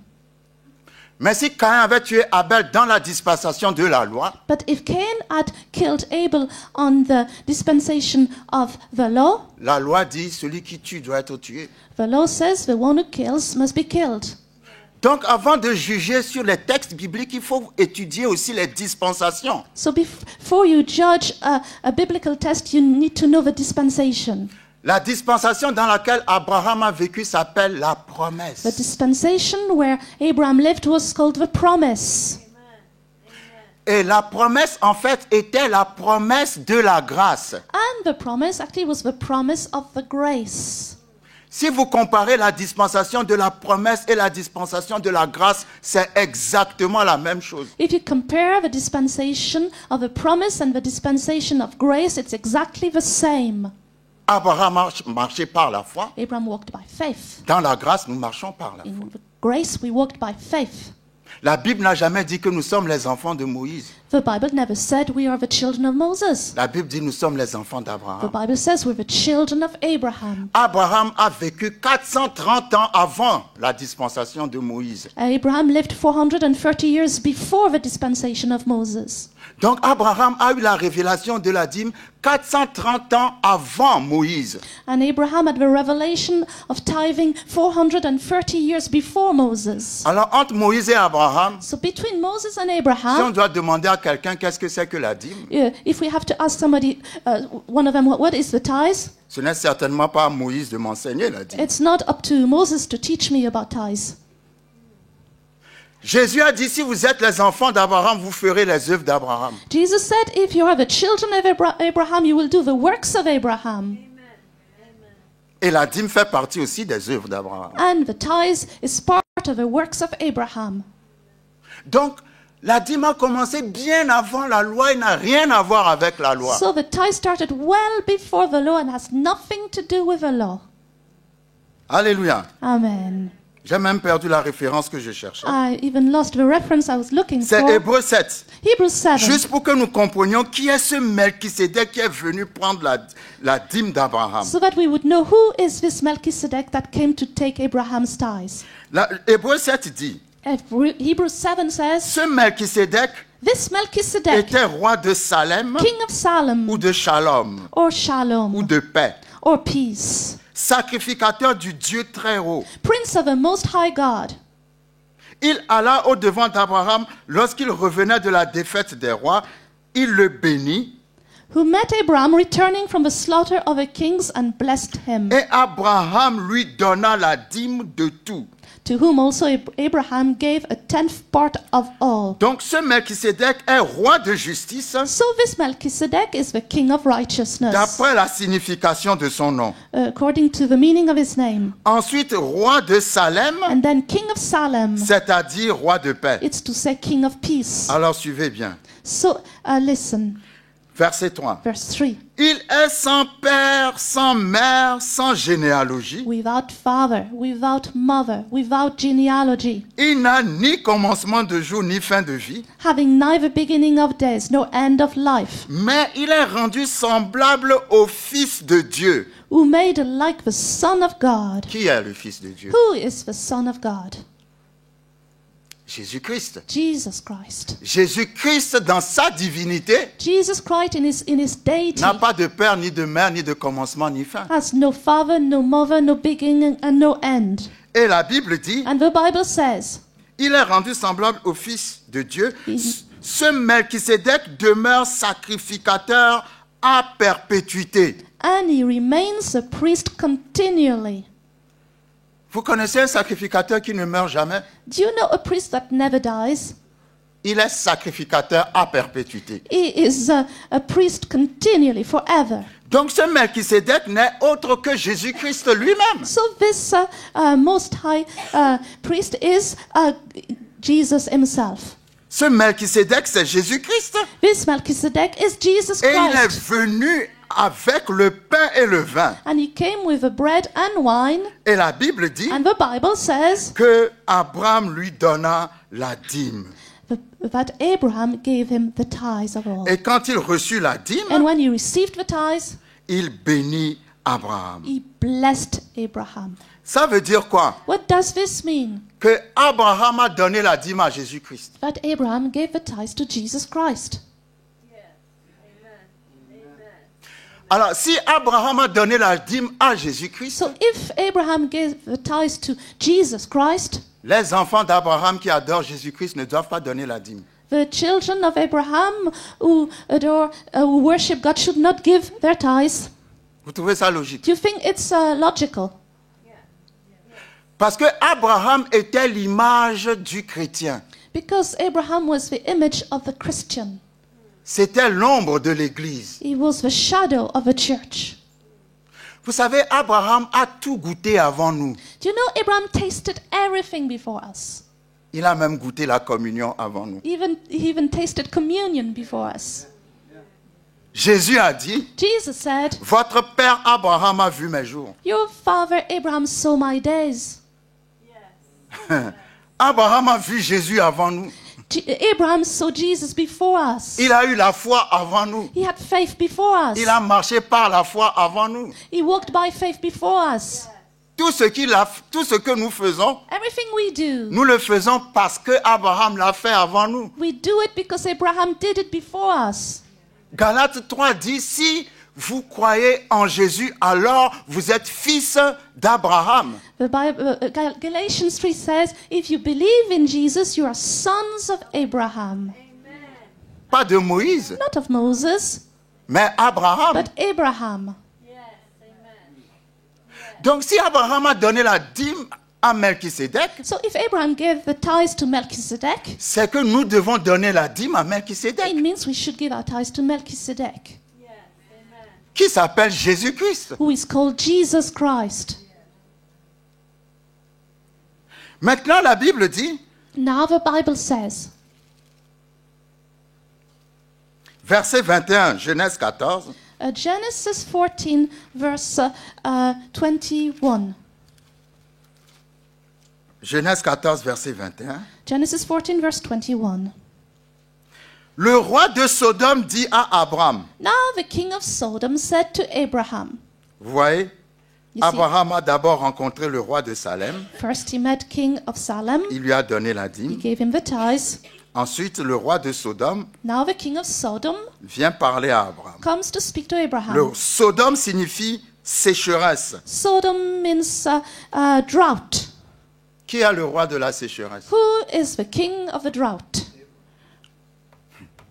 Mais si Caïn avait tué Abel dans la dispensation de la loi, But if Cain had killed Abel on the dispensation of the law, la loi dit celui qui tue doit être tué. the law says the one who kills must be killed. Donc avant de juger sur les textes bibliques, il faut étudier aussi les dispensations. So before you judge a biblical test, you need to know the dispensation. La dispensation dans laquelle Abraham a vécu s'appelle la The promesse. dispensation where Abraham lived was called the promise. Et la promesse, en fait, était la promesse de la grâce. And the promise actually was the promise of the grace. Si vous comparez la dispensation de la promesse et la dispensation de la grâce, c'est exactement la même chose. If you compare the dispensation of the promise and the dispensation of grace, it's exactly the same. Abraham a marché par la foi. Abraham walked by faith. Dans la grâce, nous marchons par la foi. In the grace, we walked by faith. La Bible n'a jamais dit que nous sommes les enfants de Moïse. The Bible never said we are the children of Moses. La Bible dit nous sommes les enfants The d'Abraham. Bible says we're the children of Abraham. Abraham a vécu 430 ans avant la dispensation de Moïse. Abraham lived 430 years before the dispensation of Moses. Donc Abraham a eu la révélation de la dîme 430 ans avant Moïse. And Abraham had the revelation of tithing 430 years before Moses. Alors entre Moïse et Abraham, So between Moses and si on Abraham, doit demander à quelqu'un qu'est-ce que c'est que la dîme, if we have to ask somebody, one of them, what is the tithe? ce n'est certainement pas à Moïse de m'enseigner la dîme. It's not up to Moses to teach me about tithes. Jésus a dit si vous êtes les enfants d'Abraham, vous ferez les œuvres d'Abraham. Jesus said, if you are the children of Abraham, you will do the works of Abraham. Et la dîme fait partie aussi des œuvres d'Abraham. And the tithe is part of the works of Abraham. Donc, la dîme a commencé bien avant la loi et n'a rien à voir avec la loi. So the tithe started well before the law and has nothing to do with the law. Alléluia. Amen. J'ai même perdu la référence que je cherchais. I even lost the reference I was looking C'est for. Hébreux 7. Hebrews 7. Juste pour que nous comprenions qui est ce Melchisédek qui est venu prendre la dîme d'Abraham. So that we would know who is this Melchizedek that came to take Abraham's tithes. Hébreux 7 dit, Hebrews 7 says, ce Melchisédek this Melchizedek, était roi de Salem king of Salem, ou de Shalom or Shalom, ou de paix, or peace, sacrificateur du Dieu très haut. prince of the Most High God. Il alla au-devant d'Abraham lorsqu'il revenait de la défaite des rois. Il le bénit. Who met Abraham returning from the slaughter of the kings and blessed him, Et Abraham lui donna la dîme de tout. to whom also Abraham gave a 10th part of all. Donc ce Melchisédek est roi de justice So this Melchizedek is the king of righteousness, d'après la signification de son nom. according to the meaning of his name. Ensuite, roi de Salem, And then king of Salem, c'est-à-dire roi de paix. it's to say king of peace. Alors suivez bien. So listen, Verset 3. verse 3. Il est sans père, sans mère, sans généalogie. Without father, without mother, without genealogy, Il n'a ni commencement de jour ni fin de vie, having neither beginning of days nor end of life, mais il est rendu semblable au Fils de Dieu. who made like the Son of God. Qui est le Fils de Dieu? Who is the Son of God? Jésus-Christ. Jesus Christ. Jésus-Christ, dans sa divinité, Jesus Christ in his deity n'a pas de père, ni de mère, ni de commencement, ni fin. has no father, no mother, no beginning, and no end. Et la Bible dit, And the Bible says, il est rendu semblable au Fils de Dieu. Il- Ce Melchisédek demeure sacrificateur à perpétuité. and he remains a priest continually. Vous connaissez un sacrificateur qui ne meurt jamais? Do you know a priest that never dies? Il est sacrificateur à perpétuité. He is a priest continually, forever. Donc ce Melchisédek n'est autre que Jésus-Christ lui-même. So this Most High priest is Jesus himself. Ce Melchisédek, c'est Jésus-Christ. This Melchizedek is Jesus Et il est Christ. venu avec le pain et le vin. And he came with the bread and wine. Et la Bible dit And the Bible says, que Abraham lui donna la dîme. that Abraham gave him the tithes of all. Et quand il reçut la dîme, And when he received the tithes, il bénit Abraham. he blessed Abraham. Ça veut dire quoi? What does this mean? Que Abraham a donné la dîme à Jésus-Christ. That Abraham gave the tithes to Jesus Christ. Alors, si Abraham a donné la dîme à Jésus-Christ, So if Abraham gave the tithes to Jesus Christ, les enfants d'Abraham qui adorent Jésus-Christ ne doivent pas donner la dîme. the children of Abraham who adore, who worship God should not give their tithes. Vous trouvez ça logique? Do you think it's logical? Parce que Abraham était l'image du chrétien. Because Abraham was the image of the Christian. C'était l'ombre de l'Église. He was the shadow of a church. Vous savez, Abraham a tout goûté avant nous. Do you know Abraham tasted everything before us? Il a même goûté la communion avant nous. He even tasted communion before us. Jésus a dit, Jesus said, votre père Abraham a vu mes jours. your father Abraham saw my days. Abraham a vu Jésus avant nous. Abraham saw Jesus before us. Il a eu la foi avant nous. He had faith before us. Il a marché par la foi avant nous. He walked by faith before us. Tout ce que nous faisons, Everything we do, nous le faisons parce que Abraham l'a fait avant nous. we do it because Abraham did it before us. Galates 3 dit, si vous croyez en Jésus, alors vous êtes fils d'Abraham. The Bible, Galatians 3 says, if you believe in Jesus, you are sons of Abraham. Pas de Moïse, Not of Moses, mais Abraham. but Abraham. Donc si Abraham a donné la dîme à Melchisédek, So if Abraham gave the tithes to Melchizedek, c'est que nous devons donner la dîme à it Melchisédek, means we should give our tithes to Melchizedek, qui s'appelle Jésus-Christ. who is called Jesus Christ. Maintenant, la Bible dit, Now the Bible says, verset 21, Genèse 14, Genesis 14, verse 21. Genèse 14, verset 21. Genesis 14, verse 21. Le roi de Sodome dit à Abraham, Now the king of Sodom said to Abraham, vous voyez, you see, Abraham a d'abord rencontré le roi de Salem, first he met king of Salem, il lui a donné la he dîme. gave him the tithes. Ensuite, le roi de Sodome Now the king of Sodom vient parler à Abraham. comes to speak to Abraham. Le Sodome signifie sécheresse. Sodom means drought. Qui est le roi de la sécheresse? Who is the king of the drought?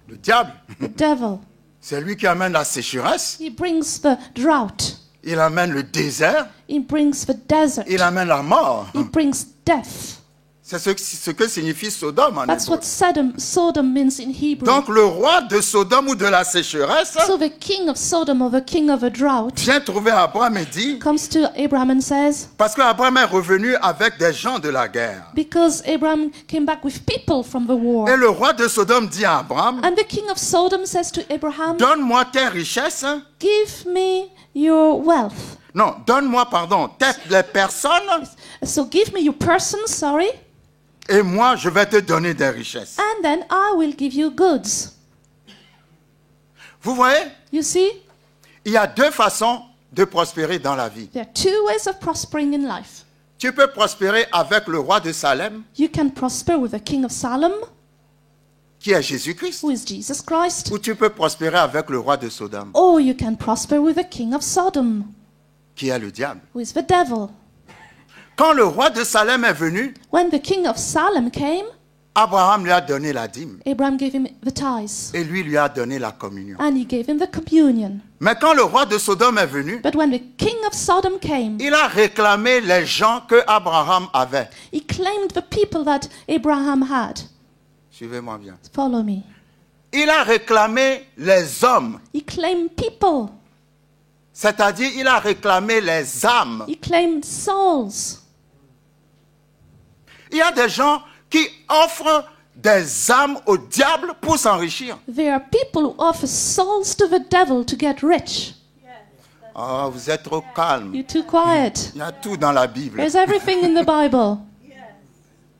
Le diable. The devil. C'est lui qui amène la sécheresse. He brings the drought. Il amène le désert. He brings the desert. Il amène la mort. He brings death. C'est ce que signifie Sodome en That's hébreu. what Sodom means in Hebrew. Donc le roi de Sodome ou de la sécheresse So the king of Sodom or the king of a drought vient trouver Abraham et dit, comes to Abraham and says, parce qu'Abraham est revenu avec des gens de la guerre. because Abraham came back with people from the war. Et le roi de Sodome dit à Abraham, And the king of Sodom says to Abraham, donne-moi tes richesses. give me your wealth. Non, donne-moi, pardon, les personnes So give me your person, sorry, et moi je vais te donner des richesses. and then I will give you goods. Vous voyez, You see, il y a deux façons de prospérer dans la vie. there are two ways of prospering in life. Tu peux prospérer avec le roi de Salem, You can prosper with the king of Salem, qui est Jésus-Christ, who is Jesus Christ, ou tu peux prospérer avec le roi de Sodome, or you can prosper with the king of Sodom, qui est le diable. who is the devil. Quand le roi de Salem est venu, When the king of Salem came, Abraham lui a donné la dîme Abraham gave him the tithes, et lui a donné la communion. and he gave him the communion. Mais quand le roi de Sodome est venu, But when the king of Sodom came, il a réclamé les gens que Abraham avait. he claimed the people that Abraham had. Suivez-moi bien. Follow me. Il a réclamé les hommes, He claimed people. c'est-à-dire il a réclamé les âmes. He claimed souls. Il y a des gens qui offrent des âmes au diable pour s'enrichir. There are people who offer souls to the devil to get rich. Oh, vous êtes trop calme. You're too quiet. Il y a tout dans la Bible. There's everything in the Bible.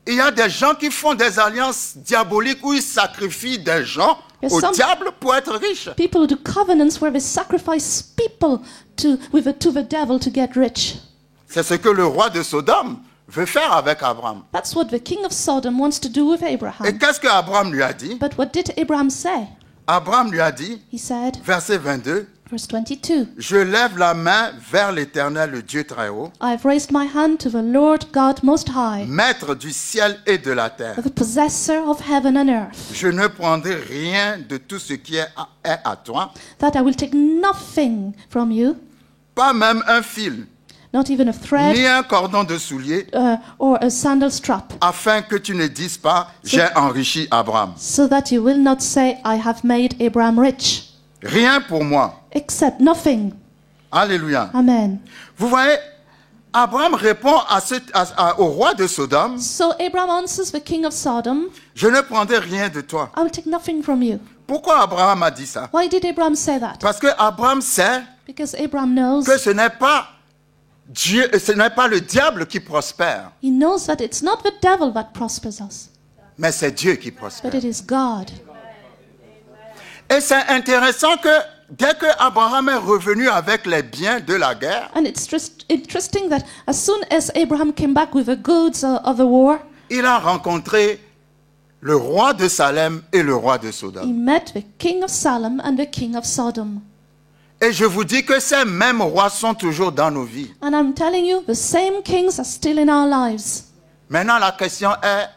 il y a des gens qui font des alliances diaboliques où ils sacrifient des gens Yes, au some- diable pour être riches. People who do covenants where they sacrifice people to the devil to get rich. C'est ce que le roi de Sodome veut faire avec Abraham. That's what the king of Sodom wants to do with Et Abraham. qu'est-ce que Abraham lui a dit? But what did Abraham say? Abraham lui a dit, He said, verset 22, verse 22, je lève la main vers l'Éternel, le Dieu très haut, I have raised my hand to the Lord God Most High, maître du ciel et de la terre. the possessor of heaven and earth, Je ne prendrai rien de tout ce qui est à toi, that I will take nothing from you, pas même un fil, not even a thread ni un cordon de soulier, or a sandal strap, afin que tu ne dises pas, j'ai enrichi Abraham. so that you will not say, I have made Abraham rich. Rien pour moi. Except nothing. Alléluia. Amen. Vous voyez, Abraham répond au roi de Sodome, So Abraham answers the king of Sodom, je ne prendrai rien de toi. I will take nothing from you. Pourquoi Abraham a dit ça? Why did Abraham say that? Parce que Abraham sait Because Abraham knows, que ce n'est pas Dieu, ce n'est pas le diable qui prospère, he knows that it's not the devil that prospers us, mais c'est Dieu qui but prospère. it is God. Et c'est intéressant que dès que Abraham est revenu avec les biens de la guerre, And it's just interesting that as soon as Abraham came back with the goods of the war, il a rencontré le roi de Salem et le roi de he Sodome. met the king of Salem and the king of Sodom. Et je vous dis que ces mêmes rois sont toujours dans nos vies. And I'm telling you, the same kings are still in our lives. Maintenant, la question est,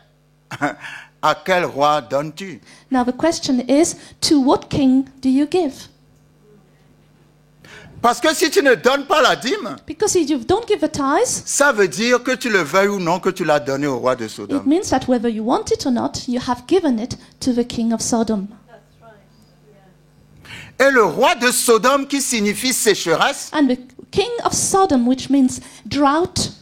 à quel roi donnes-tu? Now the question is, to what king do you give? Parce que si tu ne donnes pas la dîme, Because if you don't give the tithes, ça veut dire que tu le veuilles ou non, que tu l'as donné au roi de it Sodome. means that whether you want it or not, you have given it to the king of Sodom. Et le roi de Sodome, qui signifie sécheresse, And the king of Sodom, which means drought,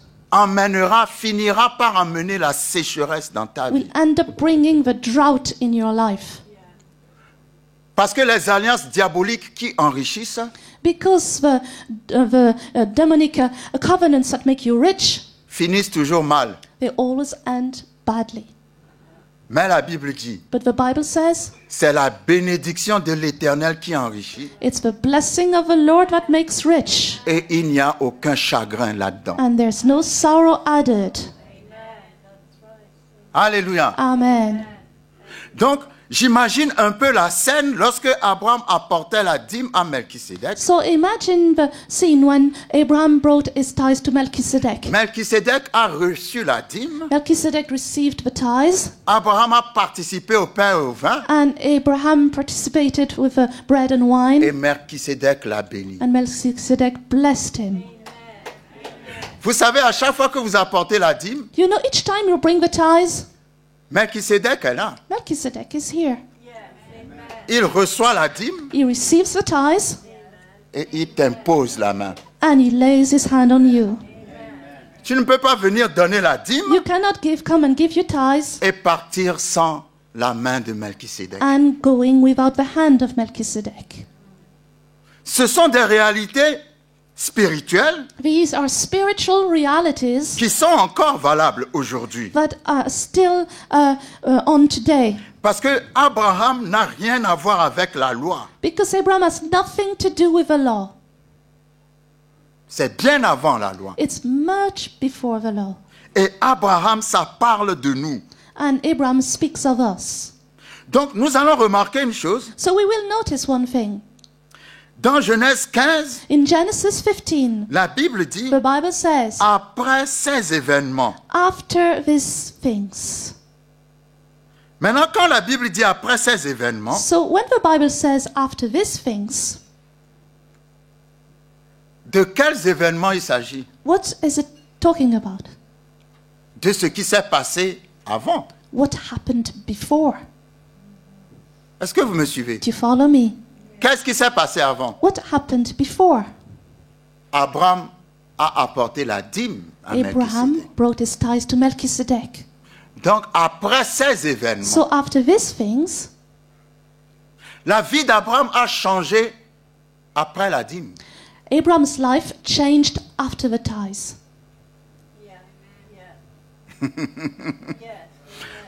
finira par amener la sécheresse dans ta will vie. end up bringing the drought in your life. Parce que les alliances diaboliques qui enrichissent Because the demonic covenants that make you rich, finissent toujours mal. they always end badly. Mais la Bible dit, But the Bible says, c'est la bénédiction de l'Éternel qui enrichit it's the blessing of the Lord that makes rich, et il n'y a aucun chagrin là-dedans. and there's no sorrow added. Alléluia. Amen. Donc, j'imagine un peu la scène lorsque Abraham apportait la dîme à Melchisédek. So imagine the scene when Abraham brought his tithes to Melchizedek. Melchisédek a reçu la dîme. Melchizedek received the tithes, Abraham a participé au pain et au vin. and Abraham participated with the bread and Et wine, Melchisédek l'a béni. and Melchizedek blessed him. Vous savez, à chaque fois que vous apportez la dîme, You know, each time you bring the tithes, Melchisédek est là. Melchizedek is here. Il reçoit la dîme He receives the tithes, et il t'impose la main. and he lays his hand on you. Tu ne peux pas venir donner la dîme You cannot come and give your tithes et partir sans la main de Melchisédek. and going without the hand of Melchizedek. Ce sont des réalités spirituelles These are spiritual realities qui sont encore valables aujourd'hui. that are still on today. Parce que Abraham n'a rien à voir avec la loi. Because Abraham has nothing to do with the law. C'est bien avant la loi. It's much before the law. Et Abraham, ça parle de nous. And Abraham speaks of us. Donc nous allons remarquer une chose. So we will notice one thing. Dans Genèse 15, In Genesis 15, la Bible dit, the Bible says, après ces événements. after these things. Maintenant, quand la Bible dit après ces événements, So when the Bible says after these things, de quels événements il s'agit? what is it talking about? De ce qui s'est passé avant. What happened before? Est-ce que vous me suivez? Do you follow me? Qu'est-ce qui s'est passé avant? What happened before? Abraham a apporté la dîme à Abraham Melchisédek. brought his tithes to Melchizedek. Donc, après ces événements, So after these things, la vie d'Abraham a changé après la dîme. Abraham's life changed after the tithes.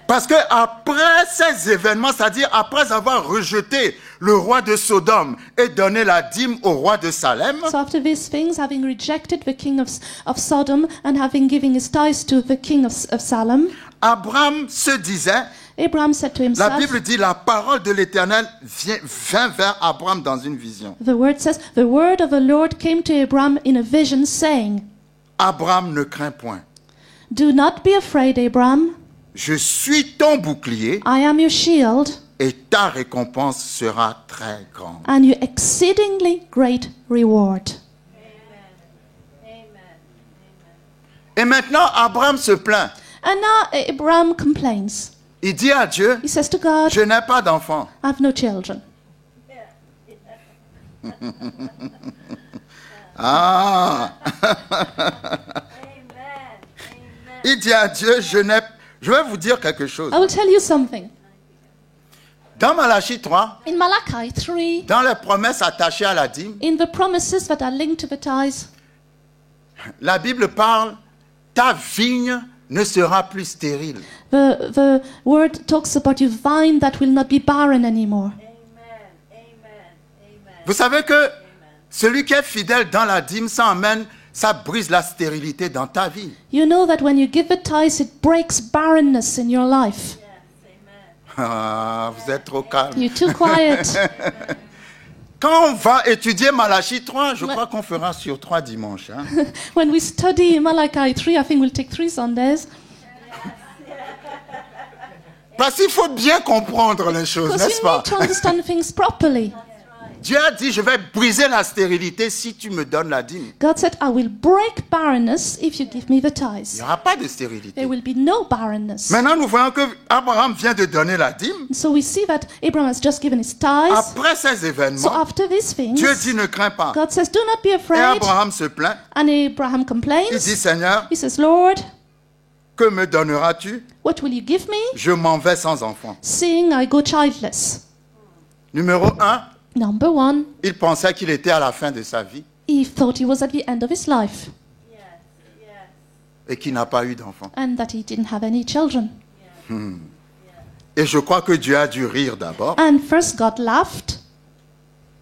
Parce que après ces événements, c'est-à-dire après avoir rejeté le roi de Sodome et donné la dîme au roi de Salem, So after these things, having rejected the king of Sodom and having given his tithes to the king of Salem, Abraham se disait, Abraham said to la himself, Bible dit, la parole de l'Éternel vint vers Abraham dans une vision. the word says, the word of the Lord came to Abraham in a vision, saying, Abraham, ne crains point. Do not be afraid, Abraham. Je suis ton bouclier I am your shield, et ta récompense sera très grande. and your exceedingly great reward. Et maintenant, Abraham se plaint. And now Abraham complains. Il dit à Dieu, He says to God, je n'ai pas d'enfant. I have no children. Ah. Il dit à Dieu, je vais vous dire quelque chose. I will tell you something. Dans Malachie 3, In Malachi 3, dans les promesses attachées à la dîme, in the promises that are linked to the tithes, la Bible parle, ta vigne ne sera plus stérile. the word talks about your vine that will not be barren anymore. Vous savez que celui qui est fidèle dans la dîme, ça brise la stérilité dans ta vie. You know that when you give the tithes, it breaks barrenness in your life. Ah, vous êtes trop calme. You're too quiet. Quand on va étudier Malachie 3, je crois qu'on fera sur 3 dimanches. Hein. When we study Malachi 3, I think we'll take 3 Sundays. Parce qu'il faut bien comprendre les choses, Because n'est-ce you pas? need to understand things properly. Dieu a dit, je vais briser la stérilité si tu me donnes la dîme. God said, I will break barrenness if you give me the Il n'y tithes. aura pas de stérilité. There will be no barrenness. Maintenant, nous voyons que Abraham vient de donner la dîme. So we see that Abraham has just given his tithes. Après ces So événements, after these things, Dieu dit, ne crains pas. God says, do not be Et afraid. Abraham se plaint. And Abraham Il complains. dit, Seigneur, He says, Lord, que me donneras-tu? what will you give me, Je m'en vais sans enfant. seeing I go childless? Numéro 1, Number 1, il pensait qu'il était à la fin de sa vie he thought he was at the end of his life et qu'il n'a pas eu d'enfant. and that he didn't have any children. Et je crois que Dieu a dû rire d'abord, And first God laughed,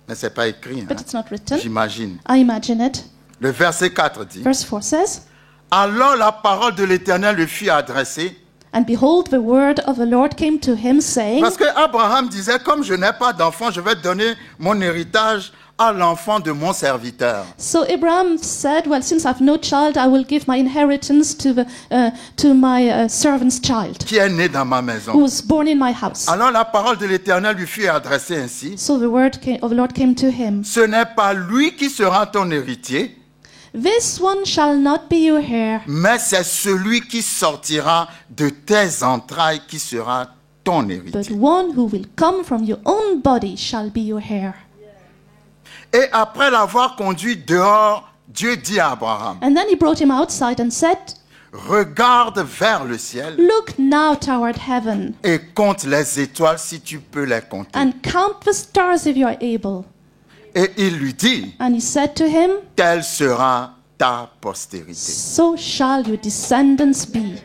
mais ce n'est pas écrit, hein, but it's not written. j'imagine. I imagine it. Le verset 4 dit, Verse 4 says, alors la parole de l'Éternel lui fut adressée, And behold, the word of the Lord came to him, saying, parce que Abraham disait, comme je n'ai pas d'enfant, je vais donner mon héritage à l'enfant de mon serviteur. So Abraham said, well, since I have no child, I will give my inheritance to my servant's child, Qui est né dans ma who maison. was born in my house. Alors la parole de l'Éternel lui fut adressée ainsi, So the word of the Lord came to him. ce n'est pas lui qui sera ton héritier, This one shall not be your heir, mais c'est celui qui sortira de tes entrailles qui sera ton but héritier. one who will come from your own body shall be your heir. Et après l'avoir conduit dehors, Dieu dit à Abraham, And then he brought him outside and said, regarde vers le ciel Look now toward heaven et compte les étoiles si tu peux les compter. and count the stars if you are able. Et il lui dit, And he said to him, telle sera ta postérité. So shall your descendants be.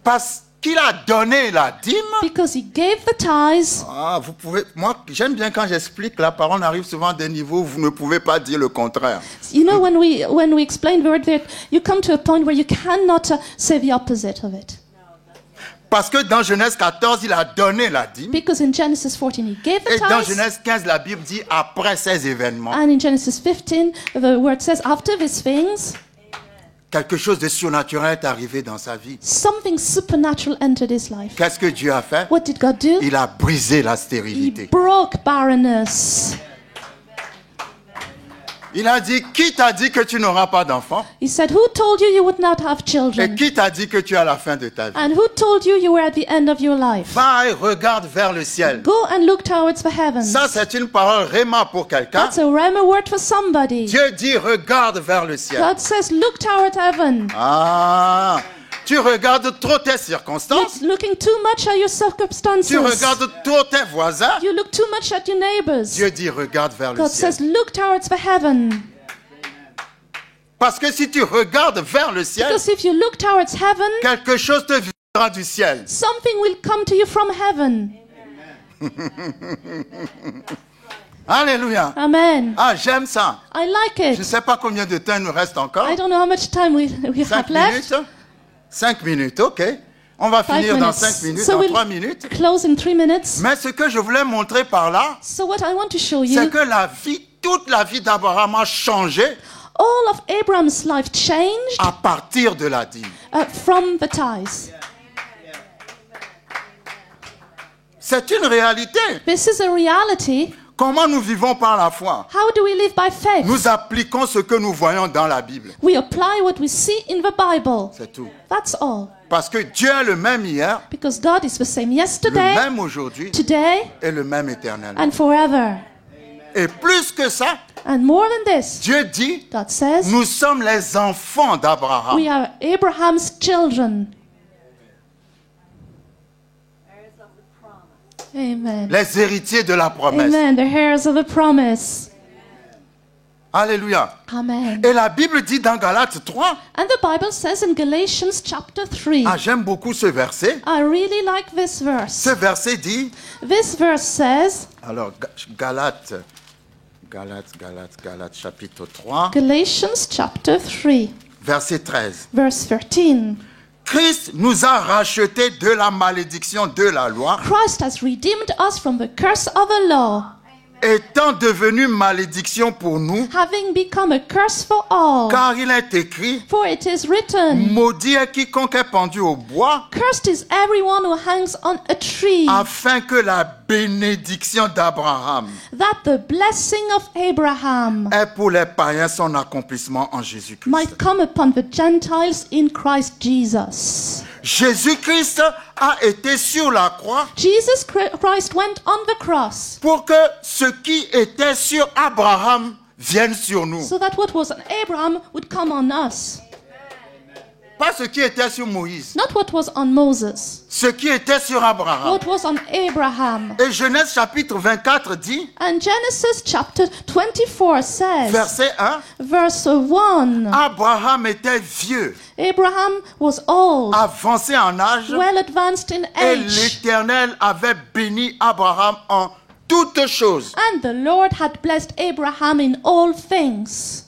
Parce qu'il a donné la dîme. Because he gave the tithes. Ah, vous pouvez, moi, j'aime bien quand j'explique la parole, on arrive souvent à des niveaux où vous ne pouvez pas dire le contraire. You know, when we explain the word there, you come to a point where you cannot say the opposite of it. Parce que dans Genèse 14, il a donné la dîme. Because in Genesis 14 he gave the Et dans tithes. Genèse 15, la Bible dit après ces événements. And in Genesis 15, the word says, after these things, Quelque chose de surnaturel est arrivé dans sa vie. something supernatural entered his life. Qu'est-ce que Dieu a fait? What did God do? Il a brisé la He stérilité. broke barrenness. Il a dit, qui t'a dit que tu n'auras pas d'enfant? He said, who told you you would not have Et children? qui t'a dit que tu es à la fin de ta vie? And who told you you were at the end of your life? Va et regarde vers le ciel. Go and look towards the heavens. Ça, c'est une parole réma pour quelqu'un. That's a rhema word for somebody. Dieu dit, regarde vers le ciel. God says, look toward heaven. Ah, tu regardes trop tes circonstances. You're looking too much at your circumstances. Tu regardes trop tes voisins. You look too much at your neighbors. Dieu dit, regarde vers le God ciel. says, look towards the heaven. Parce que si tu regardes vers le ciel, Because if you look towards heaven, quelque chose te viendra du ciel. something will come to you from heaven. Alléluia. Amen. Ah, j'aime ça. I like Je ne it. sais pas combien de temps il nous reste encore. I don't know how much time we 5 have left. minutes? 5 minutes, ok. On va 5 finir dans minutes. 5 minutes, So dans we'll 3 minutes. close in 3 minutes. Mais ce que je voulais montrer par là, So what I want to show c'est you, que la vie, toute la vie d'Abraham a changé all of Abraham's life changed à partir de la dîme. from the tithes. C'est une réalité. This is a reality. Comment nous vivons par la foi? How do we live by faith? Nous appliquons ce que nous voyons dans la Bible. We apply what we see in the Bible. C'est tout. That's all. Parce que Dieu est le même hier, Because God is the same le yesterday, même aujourd'hui today, et le même éternel. and forever. Et plus que ça, And more than this, Dieu dit, God says, nous sommes les enfants d'Abraham. we are Abraham's children. Amen. Les héritiers de la promesse. Amen. The heirs of the promise. Alléluia. Amen. Et la Bible dit dans Galates 3, And the Bible says in Galatians chapter 3, ah, j'aime beaucoup ce verset. I really like this Ce verse. verset dit, This verse says, alors Galates chapitre 3, Galatians chapter 3, verset 13. verse 13. Christ nous a rachetés de la malédiction de la loi, Christ has redeemed us from the curse of the law, étant devenu malédiction pour nous, having become a curse for all. car il est écrit, For it is written, maudit est quiconque est pendu au bois, cursed is everyone who hangs on a tree, afin que la bénédiction d'Abraham that the blessing of Abraham est pour les païens son accomplissement en Jésus-Christ. might come upon the Gentiles in Christ Jesus. Jésus-Christ a été sur la croix Jesus Christ went on the cross pour que ce qui était sur Abraham vienne sur nous. so that what was on Abraham would come on us. Pas ce qui était sur Moïse, Not what was on Moses, ce qui était sur Abraham. what was on Abraham. Et Genèse chapitre 24 dit, And Genesis chapter 24 says, verset 1, verse 1, Abraham était vieux, Abraham was old, avancé en âge, well advanced in et age, l'Éternel avait béni Abraham en toutes choses. and the Lord had blessed Abraham in all things.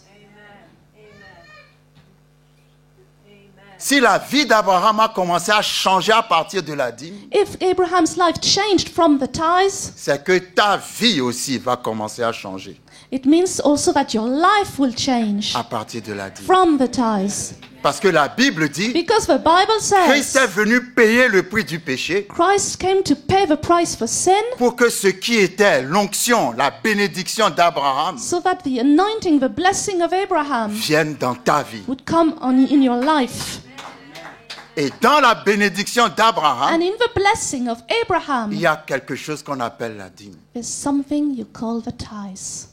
Si la vie d'Abraham a commencé à changer à partir de la dîme, If Abraham's life changed from the tithes, c'est que ta vie aussi va commencer à changer it means also that your life will change à partir de la dîme. from the tithes. Parce que la Bible dit, Because the Bible Christ est says venu payer le prix du péché Christ came to pay the price for sin pour que ce qui était l'onction, la bénédiction d'Abraham so that the anointing, the blessing of Abraham vienne dans ta vie. would come in your life. Et dans la bénédiction d'Abraham, And in the blessing of Abraham, il y a quelque chose qu'on appelle la dîme. there's something you call the tithes.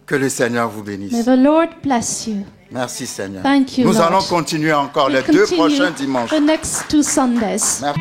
Que le Seigneur vous bénisse. May the Lord bless you. Merci Seigneur. Thank you, Nous Lord. allons continuer encore We'll les deux continue prochains dimanches. the next 2 Sundays. Merci.